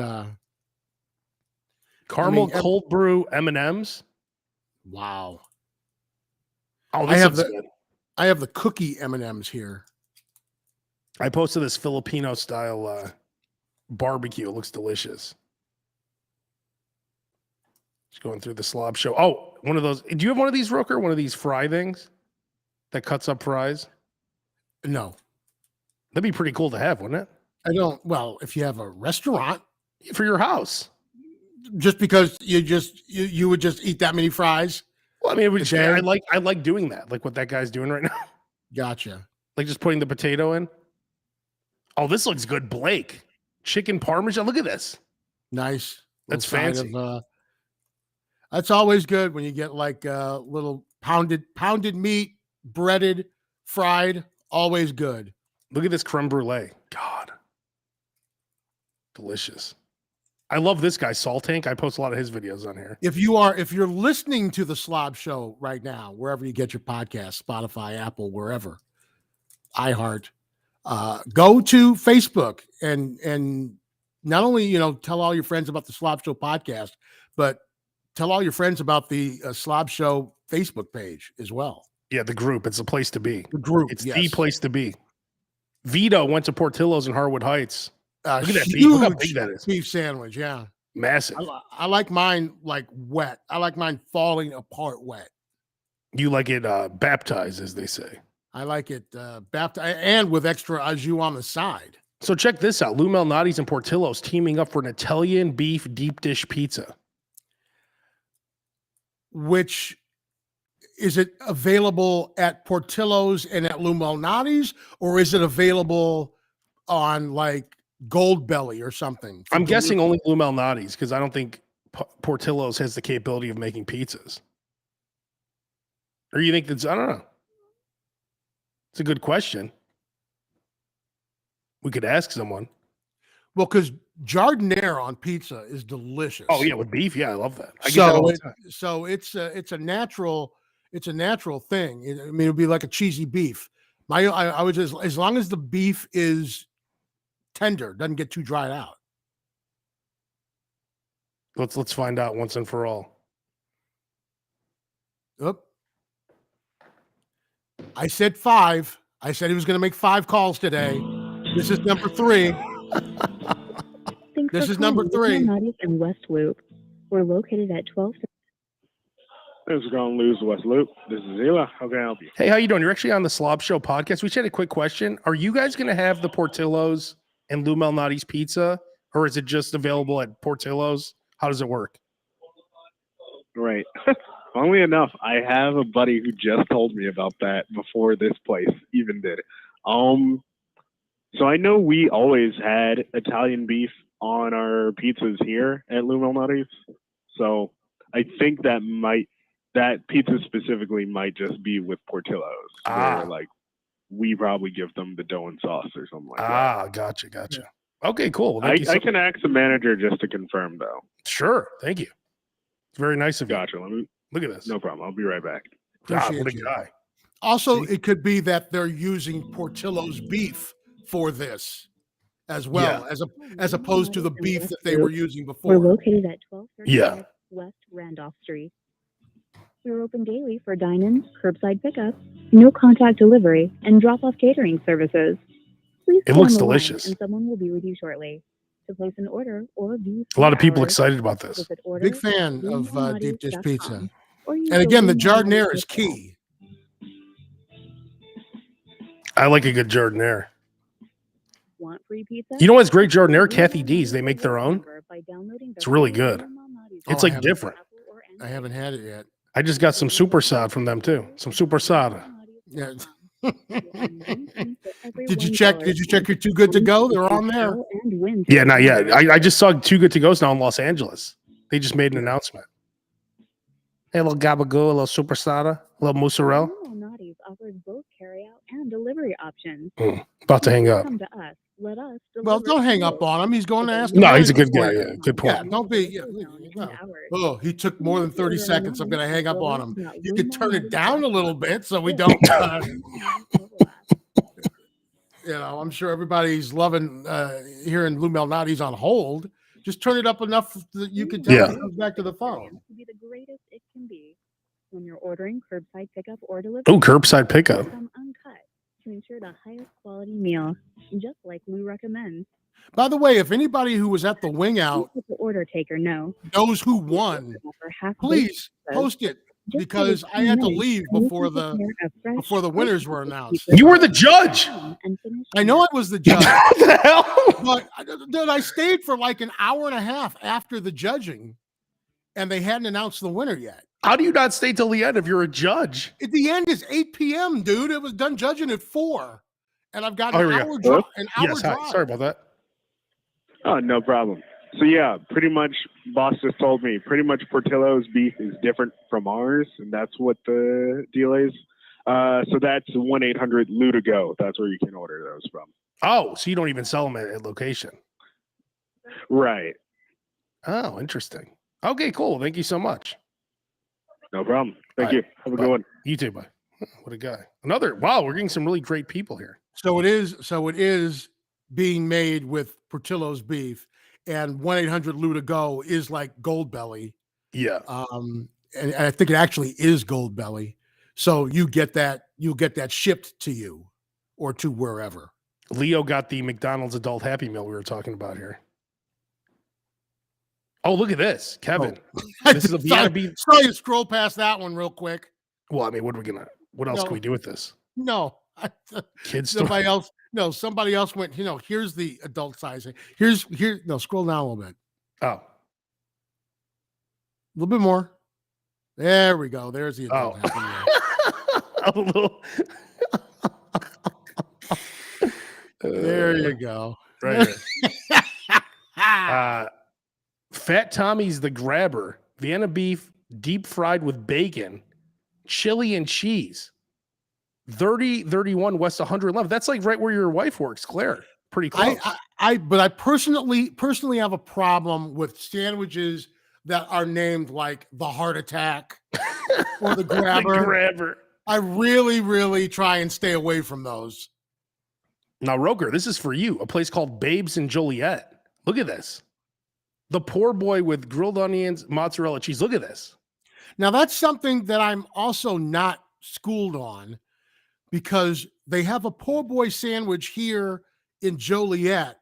[SPEAKER 2] caramel cold brew M&Ms.
[SPEAKER 1] Wow.
[SPEAKER 2] Oh,
[SPEAKER 1] I have the cookie M&Ms here.
[SPEAKER 2] I posted this Filipino style barbecue. It looks delicious. Just going through the Slab Show. Oh, one of those. Do you have one of these, Roker? One of these fry things that cuts up fries?
[SPEAKER 1] No.
[SPEAKER 2] That'd be pretty cool to have, wouldn't it?
[SPEAKER 1] I don't. Well, if you have a restaurant
[SPEAKER 2] for your house,
[SPEAKER 1] just because you would just eat that many fries.
[SPEAKER 2] Well, I mean, I like doing that, like what that guy's doing right now.
[SPEAKER 1] Gotcha. Like
[SPEAKER 2] just putting the potato in. Oh, this looks good, Blake. Chicken Parmesan. Look at this.
[SPEAKER 1] Nice.
[SPEAKER 2] That's fancy.
[SPEAKER 1] That's always good when you get like little pounded meat, breaded, fried. Always good.
[SPEAKER 2] Look at this creme brulee. God. Delicious. I love this guy, Salt Tank. I post a lot of his videos on here.
[SPEAKER 1] If you're listening to the Slab Show right now, wherever you get your podcast, Spotify, Apple, wherever, iHeart, go to Facebook and not only tell all your friends about the Slab Show podcast, but tell all your friends about the Slab Show Facebook page as well.
[SPEAKER 2] Yeah, the group. It's the place to be.
[SPEAKER 1] The group.
[SPEAKER 2] It's the place to be. Vito went to Portillo's in Harwood Heights. Look at that beef.
[SPEAKER 1] Huge
[SPEAKER 2] Look how big that is.
[SPEAKER 1] Beef sandwich, yeah.
[SPEAKER 2] Massive.
[SPEAKER 1] I like mine like wet. I like mine falling apart wet.
[SPEAKER 2] You like it baptized, as they say.
[SPEAKER 1] I like it baptized and with extra au jus on the side.
[SPEAKER 2] So check this out. Lou Malnati's and Portillo's teaming up for an Italian beef deep dish pizza.
[SPEAKER 1] Which is it available at Portillo's and at Lou Malnati's, or is it available on like Goldbelly or something?
[SPEAKER 2] I'm guessing only Lou Malnati's because I don't think Portillo's has the capability of making pizzas. Or you think that's, I don't know. It's a good question. We could ask someone.
[SPEAKER 1] Well, because Jardiniere on pizza is delicious.
[SPEAKER 2] Oh yeah, with beef. Yeah, I love that. I get that all the time.
[SPEAKER 1] So it's a natural thing. I mean, it'd be like a cheesy beef. I would just, as long as the beef is tender, doesn't get too dried out.
[SPEAKER 2] Let's find out once and for all.
[SPEAKER 1] Oop. I said 5. I said he was going to make 5 calls today. This is number 3. This is number 3.
[SPEAKER 4] In West Loop. We're located at 12.
[SPEAKER 5] Thanks for calling Lou's West Loop. This is Ela. How can I help you?
[SPEAKER 2] Hey, how you doing? You're actually on the Slab Show podcast. We just had a quick question. Are you guys going to have the Portillo's and Lou Malnati's pizza, or is it just available at Portillo's? How does it work?
[SPEAKER 5] Right. Funnily enough, I have a buddy who just told me about that before this place even did. So I know we always had Italian beef on our pizzas here at Lou Malnati's. So I think that pizza specifically might just be with Portillo's. Where, like, we probably give them the dough and sauce or something like that.
[SPEAKER 2] Gotcha. Okay, cool. Well,
[SPEAKER 5] I can ask the manager just to confirm, though.
[SPEAKER 2] Sure. Thank you. It's very nice of you.
[SPEAKER 5] Gotcha. Let me
[SPEAKER 2] look at this.
[SPEAKER 5] No problem. I'll be right back.
[SPEAKER 2] God, what a
[SPEAKER 1] Appreciate
[SPEAKER 2] guy.
[SPEAKER 1] Also, it could be that they're using Portillo's beef for this as well, as opposed to the beef that they were using before.
[SPEAKER 4] We're located at 1230
[SPEAKER 2] Yeah.
[SPEAKER 4] West Randolph Street. We're open daily for dine-in, curbside pickup, no contact delivery, and drop-off catering services. Please
[SPEAKER 2] It
[SPEAKER 4] stay
[SPEAKER 2] looks
[SPEAKER 4] on the line
[SPEAKER 2] delicious.
[SPEAKER 4] and someone will be with you shortly. To place an order or view
[SPEAKER 2] A lot of people
[SPEAKER 4] hours,
[SPEAKER 2] excited about this.
[SPEAKER 4] visit order
[SPEAKER 1] Big fan of deep dish
[SPEAKER 4] LouMalnati's.com,
[SPEAKER 1] pizza.
[SPEAKER 4] or use
[SPEAKER 1] And again, the
[SPEAKER 4] Lou
[SPEAKER 1] Jardiniere
[SPEAKER 4] Malnati's
[SPEAKER 1] is key.
[SPEAKER 2] I like a good Jardiniere.
[SPEAKER 4] Want free pizza?
[SPEAKER 2] You know what's great Jardiniere? Kathy D's. They make their own. It's really good. It's like different.
[SPEAKER 1] I haven't had it yet.
[SPEAKER 2] I just got some super sod from them too. Some super sada.
[SPEAKER 1] Yeah. Did you check your Too Good to Go? They're on there.
[SPEAKER 2] Yeah, not yet. I just saw Too Good to Go's now in Los Angeles. They just made an announcement. Hey, a little gabagoo, a little super sada, a little mozzarella.
[SPEAKER 4] Malnati's offers both carryout and delivery options.
[SPEAKER 2] About to hang up.
[SPEAKER 4] Come to us. Let us
[SPEAKER 1] Well,
[SPEAKER 4] deliver
[SPEAKER 1] don't
[SPEAKER 4] to
[SPEAKER 1] hang
[SPEAKER 4] you.
[SPEAKER 1] up on him. He's going to ask.
[SPEAKER 2] No,
[SPEAKER 1] the
[SPEAKER 2] he's a
[SPEAKER 1] manager
[SPEAKER 2] good guy.
[SPEAKER 1] for you.
[SPEAKER 2] Yeah, good point.
[SPEAKER 1] Yeah, don't be. Oh, he took more than 30 seconds. I'm going to hang up on him. You can turn it down a little bit so we don't. I'm sure everybody's loving hearing Lou Malnati's on hold. Just turn it up enough that you can tell it comes back to the phone.
[SPEAKER 4] To be the greatest it can be when you're ordering curbside pickup or delivery.
[SPEAKER 2] Oh, curbside pickup.
[SPEAKER 4] Come uncut to ensure the highest quality meal, just like Lou recommends.
[SPEAKER 1] By the way, if anybody who was at the wing out
[SPEAKER 4] Let the order taker know.
[SPEAKER 1] knows who won, please post it, because I had to leave before the winners were announced.
[SPEAKER 2] You were the judge.
[SPEAKER 1] I know I was the judge,
[SPEAKER 2] What the hell?
[SPEAKER 1] but dude, I stayed for like an hour and a half after the judging, and they hadn't announced the winner yet.
[SPEAKER 2] How do you not stay till the end if you're a judge?
[SPEAKER 1] At the end is 8 p.m., dude. It was done judging at 4, and I've got
[SPEAKER 2] Oh,
[SPEAKER 1] an
[SPEAKER 2] here we
[SPEAKER 1] hour
[SPEAKER 2] go.
[SPEAKER 1] drive. An hour
[SPEAKER 2] Yes, hi.
[SPEAKER 1] drive.
[SPEAKER 2] Sorry about that.
[SPEAKER 5] Oh, no problem. So yeah, pretty much boss just told me pretty much Portillo's beef is different from ours, and that's what the deal is. So that's 1-800-LOU to go. That's where you can order those from.
[SPEAKER 2] Oh, so you don't even sell them at location.
[SPEAKER 5] Right.
[SPEAKER 2] Oh, interesting. Okay, cool. Thank you so much.
[SPEAKER 5] No problem. Thank
[SPEAKER 2] All
[SPEAKER 5] you.
[SPEAKER 2] right.
[SPEAKER 5] Have a
[SPEAKER 2] Bye.
[SPEAKER 5] good one.
[SPEAKER 2] You too, bye. What a guy. Wow, we're getting some really great people here.
[SPEAKER 1] So it is being made with Portillo's beef, and 1-800-LOU to go is like Goldbelly.
[SPEAKER 2] Yeah.
[SPEAKER 1] And I think it actually is Goldbelly. So you'll get that shipped to you or to wherever.
[SPEAKER 2] Leo got the McDonald's adult Happy Meal we were talking about here. Oh, look at this, Kevin. This is a Vienna
[SPEAKER 1] Saw you scroll past that one real quick.
[SPEAKER 2] Well, I mean, what else can we do with this?
[SPEAKER 1] No,
[SPEAKER 2] Kids
[SPEAKER 1] somebody else went, here's the adult sizing. Scroll down a little bit.
[SPEAKER 2] Oh,
[SPEAKER 1] A little bit more. There we go. There's the adult happy meal.
[SPEAKER 2] A little.
[SPEAKER 1] There you go.
[SPEAKER 2] Right here. Fat Tommy's the Grabber. Vienna beef, deep fried with bacon, chili and cheese. 3031 West 111. That's like right where your wife works, Claire. Pretty close.
[SPEAKER 1] But I personally have a problem with sandwiches that are named like the Heart Attack or the Grabber.
[SPEAKER 2] The Grabber.
[SPEAKER 1] I really try and stay away from those.
[SPEAKER 2] Now, Roker, this is for you. A place called Babes in Joliet. Look at this. The poor boy with grilled onions, mozzarella cheese. Look at this.
[SPEAKER 1] Now, that's something that I'm also not schooled on, because they have a poor boy sandwich here in Joliet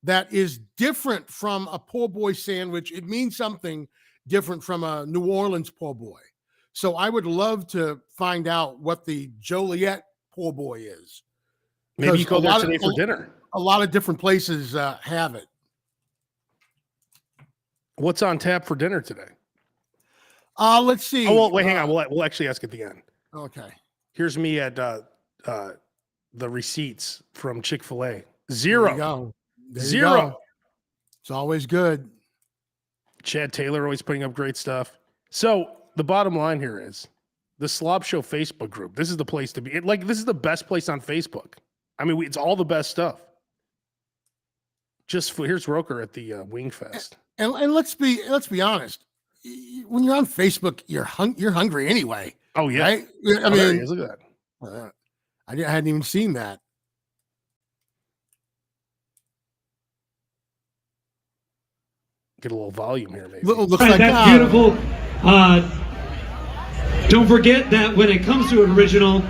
[SPEAKER 1] that is different from a poor boy sandwich. It means something different from a New Orleans poor boy. So I would love to find out what the Joliet poor boy is.
[SPEAKER 2] Maybe you go there today for dinner.
[SPEAKER 1] A lot of different places have it.
[SPEAKER 2] What's on tap for dinner today?
[SPEAKER 1] Let's see.
[SPEAKER 2] Oh, well, wait, hang on. We'll actually ask at the end.
[SPEAKER 1] Okay.
[SPEAKER 2] Here's me at the receipts from ChickfilA.
[SPEAKER 1] There
[SPEAKER 2] Zero.
[SPEAKER 1] you go. There you
[SPEAKER 2] Zero.
[SPEAKER 1] go. It's always good.
[SPEAKER 2] Chad Taylor always putting up great stuff. So the bottom line here is the Slab Show Facebook group. This is the place to be. This is the best place on Facebook. I mean, it's all the best stuff. Here's Roker at the Wing Fest.
[SPEAKER 1] And let's be honest. When you're on Facebook, you're hungry anyway.
[SPEAKER 2] Oh yeah.
[SPEAKER 1] Right? I mean,
[SPEAKER 2] look at that.
[SPEAKER 1] I hadn't even seen that.
[SPEAKER 2] Get a little volume here, maybe.
[SPEAKER 1] Looks
[SPEAKER 6] Right,
[SPEAKER 1] like
[SPEAKER 6] that's beautiful. Don't forget that when it comes to an original,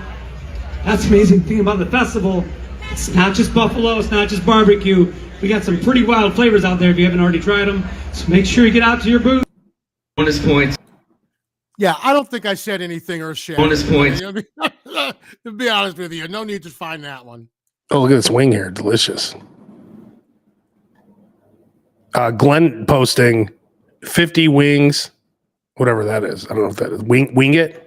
[SPEAKER 6] that's the amazing thing about the festival. It's not just buffalo, it's not just barbecue. We got some pretty wild flavors out there if you haven't already tried them. So make sure you get out to your booth. Bonus points.
[SPEAKER 1] Yeah, I don't think I said anything or shit.
[SPEAKER 6] Bonus points.
[SPEAKER 1] To be honest with you, no need to find that one.
[SPEAKER 2] Oh, look at this wing here. Delicious. Glenn posting 50 wings, whatever that is. I don't know if that is. Wing it.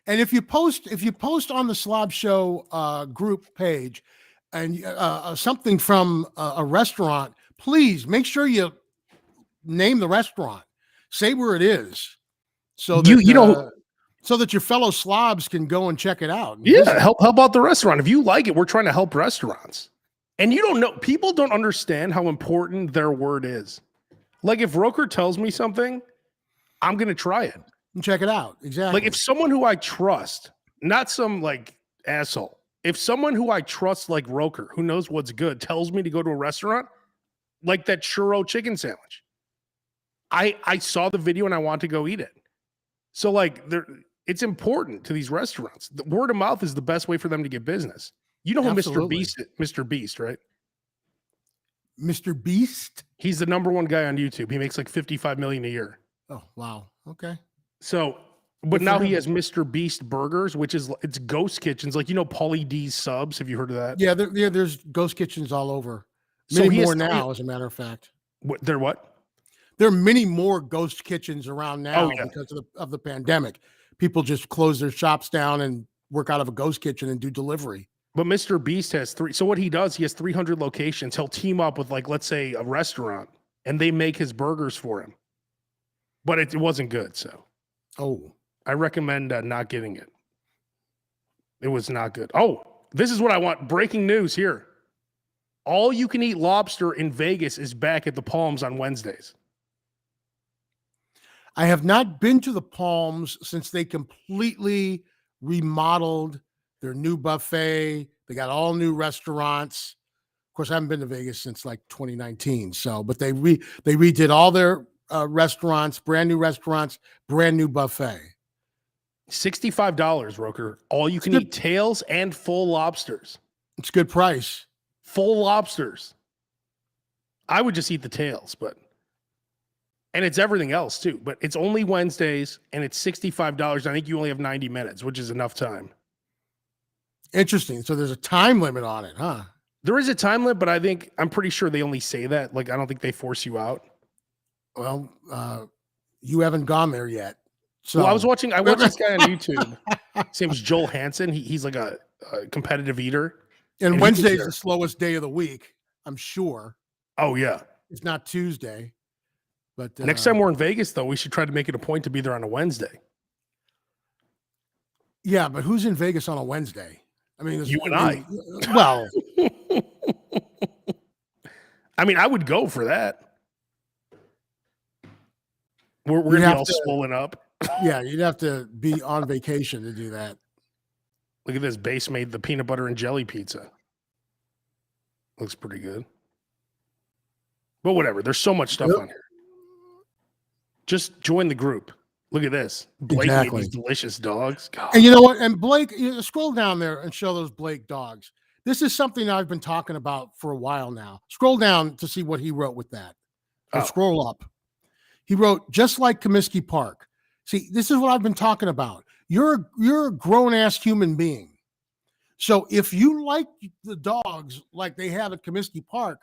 [SPEAKER 1] And if you post on the Slab Show group page and something from a restaurant, please make sure you name the restaurant. Say where it is, so that so that your fellow slobs can go and check it out.
[SPEAKER 2] Yeah, help out the restaurant. If you like it, we're trying to help restaurants. And you don't know, people don't understand how important their word is. Like if Roker tells me something, I'm gonna try it.
[SPEAKER 1] And check it out. Exactly.
[SPEAKER 2] Like if someone who I trust, not some like asshole, if someone who I trust like Roker, who knows what's good, tells me to go to a restaurant, like that churro chicken sandwich, I saw the video and I want to go eat it. So like it's important to these restaurants. The word of mouth is the best way for them to get business. You know who
[SPEAKER 1] Absolutely.
[SPEAKER 2] Mr. Beast, right?
[SPEAKER 1] Mr. Beast?
[SPEAKER 2] He's the #1 guy on YouTube. He makes like 55 million a year.
[SPEAKER 1] Oh, wow. Okay.
[SPEAKER 2] So, but now he has Mr. Beast Burgers, which is it's ghost kitchens, like Pauly D's Subs. Have you heard of that?
[SPEAKER 1] Yeah, there's ghost kitchens all over.
[SPEAKER 2] So
[SPEAKER 1] Many more now, as a matter of fact.
[SPEAKER 2] They're what?
[SPEAKER 1] There are many more ghost kitchens around now because of the pandemic. People just close their shops down and work out of a ghost kitchen and do delivery.
[SPEAKER 2] But Mr. Beast has 3. So what he does, he has 300 locations. He'll team up with like, let's say a restaurant, and they make his burgers for him. But it wasn't good. So, I recommend not getting it. It was not good. Oh, this is what I want. Breaking news here. All you can eat lobster in Vegas is back at the Palms on Wednesdays.
[SPEAKER 1] I have not been to the Palms since they completely remodeled their new buffet. They got all new restaurants. Of course, I haven't been to Vegas since like 2019. So, but they redid all their restaurants, brand new buffet.
[SPEAKER 2] $65, Roker. All you can eat tails and full lobsters.
[SPEAKER 1] It's a good price.
[SPEAKER 2] Full lobsters. I would just eat the tails, and it's everything else too. But it's only Wednesdays and it's $65. I think you only have 90 minutes, which is enough time.
[SPEAKER 1] Interesting. So there's a time limit on it, huh?
[SPEAKER 2] There is a time limit, but I'm pretty sure they only say that. Like, I don't think they force you out.
[SPEAKER 1] Well, You haven't gone there yet. So
[SPEAKER 2] Well, I watched this guy on YouTube. His name was Joel Hansen. He's like a competitive eater.
[SPEAKER 1] and Wednesday's the slowest day of the week, I'm sure.
[SPEAKER 2] Oh, yeah.
[SPEAKER 1] It's not Tuesday. But
[SPEAKER 2] next time we're in Vegas, though, we should try to make it a point to be there on a Wednesday.
[SPEAKER 1] Yeah, but who's in Vegas on a Wednesday? I mean,
[SPEAKER 2] you and I.
[SPEAKER 1] Well,
[SPEAKER 2] I mean, I would go for that. We're going to be all swollen up.
[SPEAKER 1] Yeah, you'd have to be on vacation to do that.
[SPEAKER 2] Look at this. Base made the peanut butter and jelly pizza. Looks pretty good. But whatever. There's so much stuff on here. Just join the group. Look at this. Blake made these delicious dogs. God.
[SPEAKER 1] And you know what? And Blake, scroll down there and show those Blake dogs. This is something I've been talking about for a while now. Scroll down to see what he wrote with that. And scroll up. He wrote, just like Comiskey Park. See, this is what I've been talking about. You're a grown-ass human being. So if you like the dogs like they have at Comiskey Park,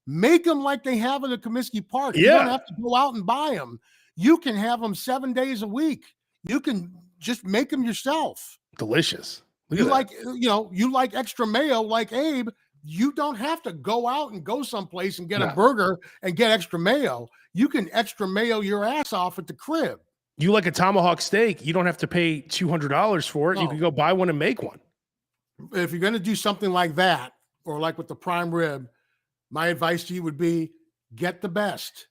[SPEAKER 1] make them like they have at Comiskey Park.
[SPEAKER 2] Yeah.
[SPEAKER 1] You don't have to go out and buy them. You can have them 7 days a week. You can just make them yourself.
[SPEAKER 2] Delicious.
[SPEAKER 1] You like extra mayo like Abe. You don't have to go out and go someplace and get a burger and get extra mayo. You can extra mayo your ass off at the crib.
[SPEAKER 2] You like a tomahawk steak, you don't have to pay $200 for it. No. You can go buy one and make one.
[SPEAKER 1] If you're going to do something like that, or like with the prime rib, my advice to you would be get the best,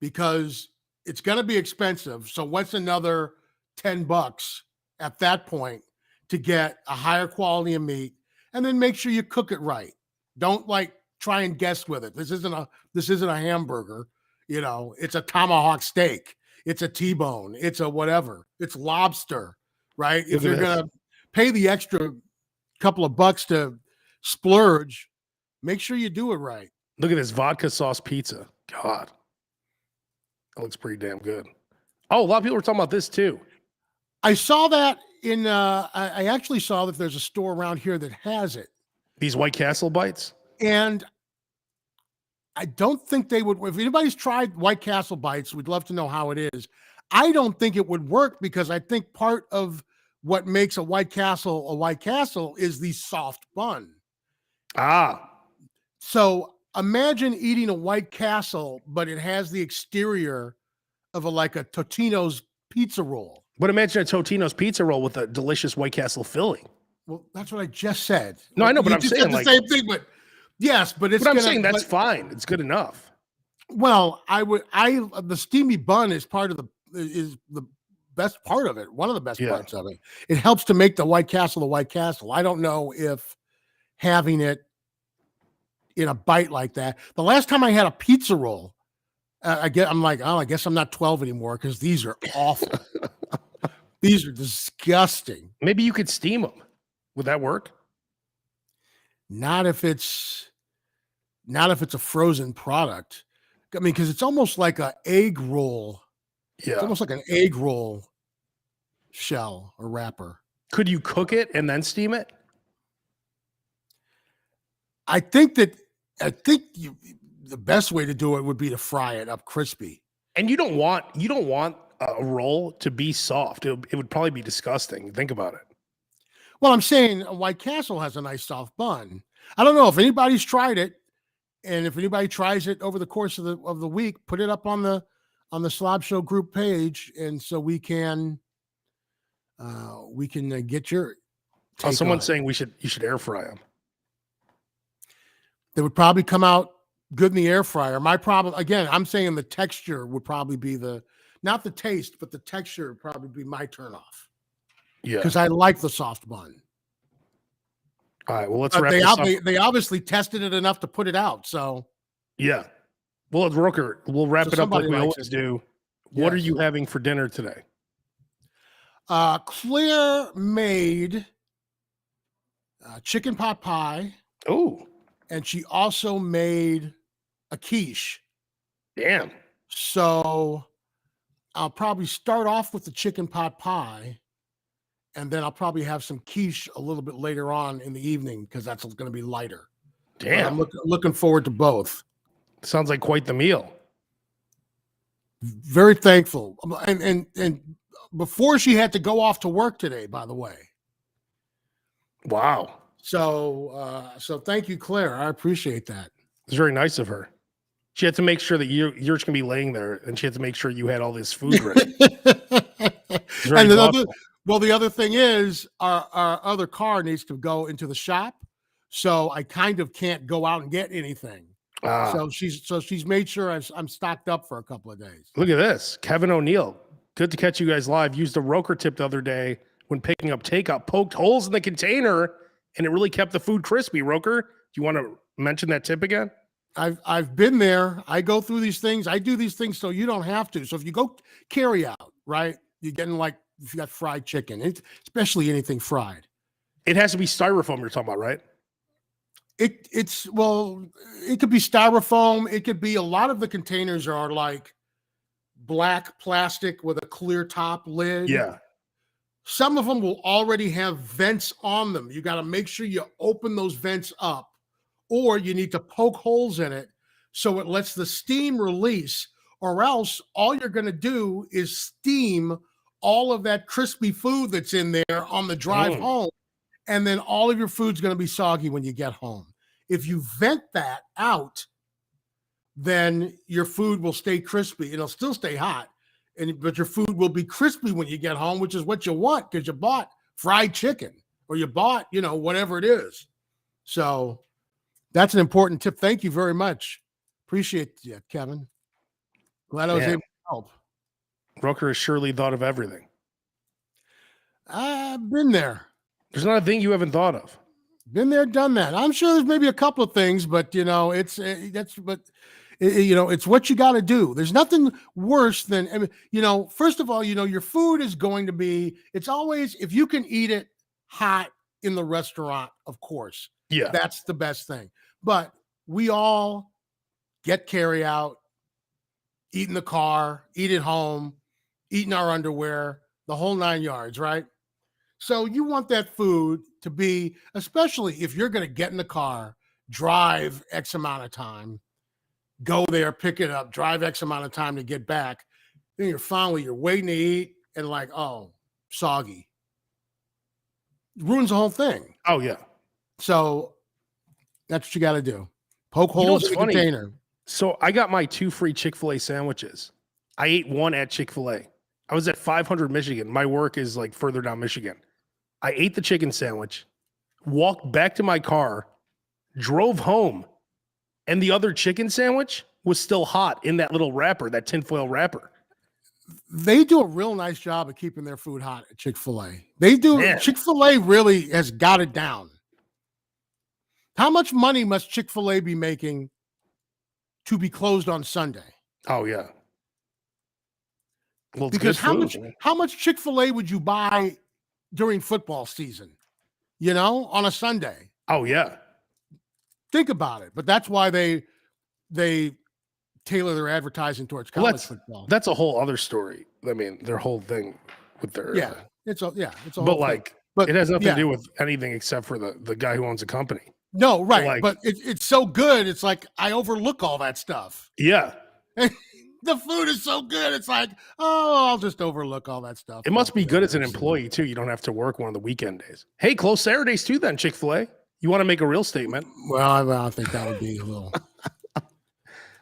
[SPEAKER 1] because it's going to be expensive. So what's another $10 at that point to get a higher quality of meat, and then make sure you cook it right. Don't try and guess with it. This isn't a hamburger. It's a tomahawk steak. It's a T-bone. It's a whatever. It's lobster, right? If you're going to pay the extra couple of bucks to splurge, make sure you do it right.
[SPEAKER 2] Look at this vodka sauce pizza. God, that looks pretty damn good. Oh, a lot of people were talking about this too.
[SPEAKER 1] I saw that in, I actually saw that there's a store around here that has it.
[SPEAKER 2] These White Castle bites?
[SPEAKER 1] And I don't think they would. If anybody's tried White Castle bites, we'd love to know how it is. I don't think it would work, because I think part of what makes a White Castle is the soft bun. So imagine eating a White Castle, but it has the exterior of a Totino's pizza roll.
[SPEAKER 2] But imagine a Totino's pizza roll with a delicious White Castle filling.
[SPEAKER 1] Well, that's what I just said.
[SPEAKER 2] No, I know, but I'm saying
[SPEAKER 1] the same thing. But yes, but it's.
[SPEAKER 2] But I'm saying that's fine. It's good enough.
[SPEAKER 1] Well, the steamy bun is the best part of it. One of the best parts of it. It helps to make the White Castle the White Castle. I don't know if having it in a bite like that. The last time I had a pizza roll, I guess I'm not 12 anymore, because these are awful. These are disgusting.
[SPEAKER 2] Maybe you could steam them. Would that work?
[SPEAKER 1] Not if it's a frozen product. I mean, because it's almost like an egg roll.
[SPEAKER 2] Yeah.
[SPEAKER 1] It's almost like an egg roll shell or wrapper.
[SPEAKER 2] Could you cook it and then steam it?
[SPEAKER 1] I think the best way to do it would be to fry it up crispy.
[SPEAKER 2] And you don't want a roll to be soft. It would probably be disgusting. Think about it.
[SPEAKER 1] Well, I'm saying a White Castle has a nice soft bun. I don't know if anybody's tried it, and if anybody tries it over the course of the week, put it up on the Slab Show group page, and so we can get your.
[SPEAKER 2] Someone's saying you should air fry them.
[SPEAKER 1] They would probably come out good in the air fryer. My problem, again, I'm saying the texture would probably be not the taste, but the texture would probably be my turnoff.
[SPEAKER 2] Yeah,
[SPEAKER 1] because I like the soft bun.
[SPEAKER 2] All right, well, let's wrap this up.
[SPEAKER 1] They obviously tested it enough to put it out. So
[SPEAKER 2] yeah, well, Rooker, we'll wrap it up like we always do. Yes. What are you having for dinner today?
[SPEAKER 1] Claire made chicken pot pie.
[SPEAKER 2] Oh,
[SPEAKER 1] and she also made a quiche.
[SPEAKER 2] Damn.
[SPEAKER 1] So I'll probably start off with the chicken pot pie, and then I'll probably have some quiche a little bit later on in the evening, because that's going to be lighter.
[SPEAKER 2] Damn.
[SPEAKER 1] But I'm looking forward to both.
[SPEAKER 2] Sounds like quite the meal.
[SPEAKER 1] Very thankful. And before she had to go off to work today, by the way.
[SPEAKER 2] Wow.
[SPEAKER 1] So thank you, Claire. I appreciate that.
[SPEAKER 2] It's very nice of her. She had to make sure that you're just gonna be laying there, and she had to make sure you had all this food ready.
[SPEAKER 1] And the other thing is our other car needs to go into the shop, so I kind of can't go out and get anything. So she's made sure I'm stocked up for a couple of days.
[SPEAKER 2] Look at this, Kevin O'Neill. Good to catch you guys live. Used a Roker tip the other day when picking up takeout. Poked holes in the container, and it really kept the food crispy. Roker, do you want to mention that tip again?
[SPEAKER 1] I've been there. I go through these things. I do these things so you don't have to. So if you go carry out, right, you're getting like if you got fried chicken, especially anything fried.
[SPEAKER 2] It has to be styrofoam you're talking about, right?
[SPEAKER 1] It could be styrofoam. It could be a lot of the containers are like black plastic with a clear top lid.
[SPEAKER 2] Yeah.
[SPEAKER 1] Some of them will already have vents on them. You got to make sure you open those vents up, or you need to poke holes in it so it lets the steam release, or else all you're going to do is steam all of that crispy food that's in there on the drive home. And then all of your food's going to be soggy when you get home. If you vent that out, then your food will stay crispy. It'll still stay hot, but your food will be crispy when you get home, which is what you want because you bought fried chicken or you bought, whatever it is. So that's an important tip. Thank you very much. Appreciate you, Kevin. Glad I was able to help.
[SPEAKER 2] Roker has surely thought of everything.
[SPEAKER 1] I've been there.
[SPEAKER 2] There's not a thing you haven't thought of.
[SPEAKER 1] Been there, done that. I'm sure there's maybe a couple of things, but it's what you got to do. There's nothing worse than, first of all, your food is going to be, it's always, if you can eat it hot in the restaurant, of course, that's the best thing. But we all get carry out, eat in the car, eat at home, eat in our underwear, the whole 9 yards, right? So you want that food to be, especially if you're going to get in the car, drive X amount of time, go there, pick it up, drive X amount of time to get back. Then you're waiting to eat and like, oh, soggy. It ruins the whole thing.
[SPEAKER 2] Oh, yeah.
[SPEAKER 1] So that's what you got to do. Poke holes in the container.
[SPEAKER 2] So I got my 2 free ChickfilA sandwiches. I ate one at ChickfilA. I was at 500 Michigan. My work is like further down Michigan. I ate the chicken sandwich, walked back to my car, drove home, and the other chicken sandwich was still hot in that little wrapper, that tinfoil wrapper.
[SPEAKER 1] They do a real nice job of keeping their food hot at Chick-fil-A. They do.
[SPEAKER 2] Man.
[SPEAKER 1] Chick-fil-A really has got it down. How much money must Chick-fil-A be making to be closed on Sunday?
[SPEAKER 2] Oh, yeah. Well,
[SPEAKER 1] because how much Chick-fil-A would you buy during football season, on a Sunday?
[SPEAKER 2] Oh, yeah.
[SPEAKER 1] Think about it. But that's why they tailor their advertising towards college football.
[SPEAKER 2] That's a whole other story. I mean, their whole thing with their
[SPEAKER 1] it's a
[SPEAKER 2] but it has nothing to do with anything except for the guy who owns the company.
[SPEAKER 1] No, right. But it's so good. It's like I overlook all that stuff.
[SPEAKER 2] Yeah.
[SPEAKER 1] The food is so good. It's like, I'll just overlook all that stuff.
[SPEAKER 2] It must be good as an employee, too. You don't have to work one of the weekend days. Hey, close Saturdays, too, then, Chick-fil-A. You want to make a real statement?
[SPEAKER 1] Well, I think that would be a little...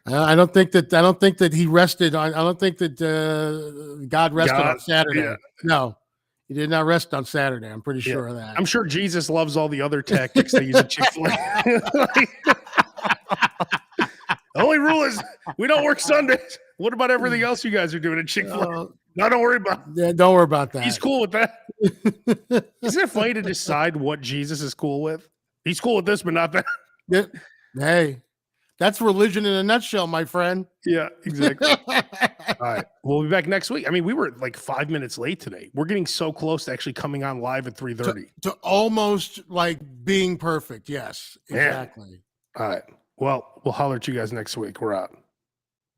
[SPEAKER 1] I don't think that he rested on... I don't think that God rested on Saturday. Yeah. No, he did not rest on Saturday. I'm pretty sure of that.
[SPEAKER 2] I'm sure Jesus loves all the other tactics they use at Chick-fil-A. The only rule is we don't work Sundays. What about everything else you guys are doing at Chick-fil-A? No, don't worry about it.
[SPEAKER 1] Yeah, don't worry about that.
[SPEAKER 2] He's cool with that. Isn't it funny to decide what Jesus is cool with? He's cool with this, but not that.
[SPEAKER 1] Yeah. Hey, that's religion in a nutshell, my friend.
[SPEAKER 2] Yeah, exactly. All right. We'll be back next week. I mean, we were like 5 minutes late today. We're getting so close to actually coming on live at 3:30.
[SPEAKER 1] To almost like being perfect. Yes, exactly.
[SPEAKER 2] All right. Well, we'll holler at you guys next week. We're out.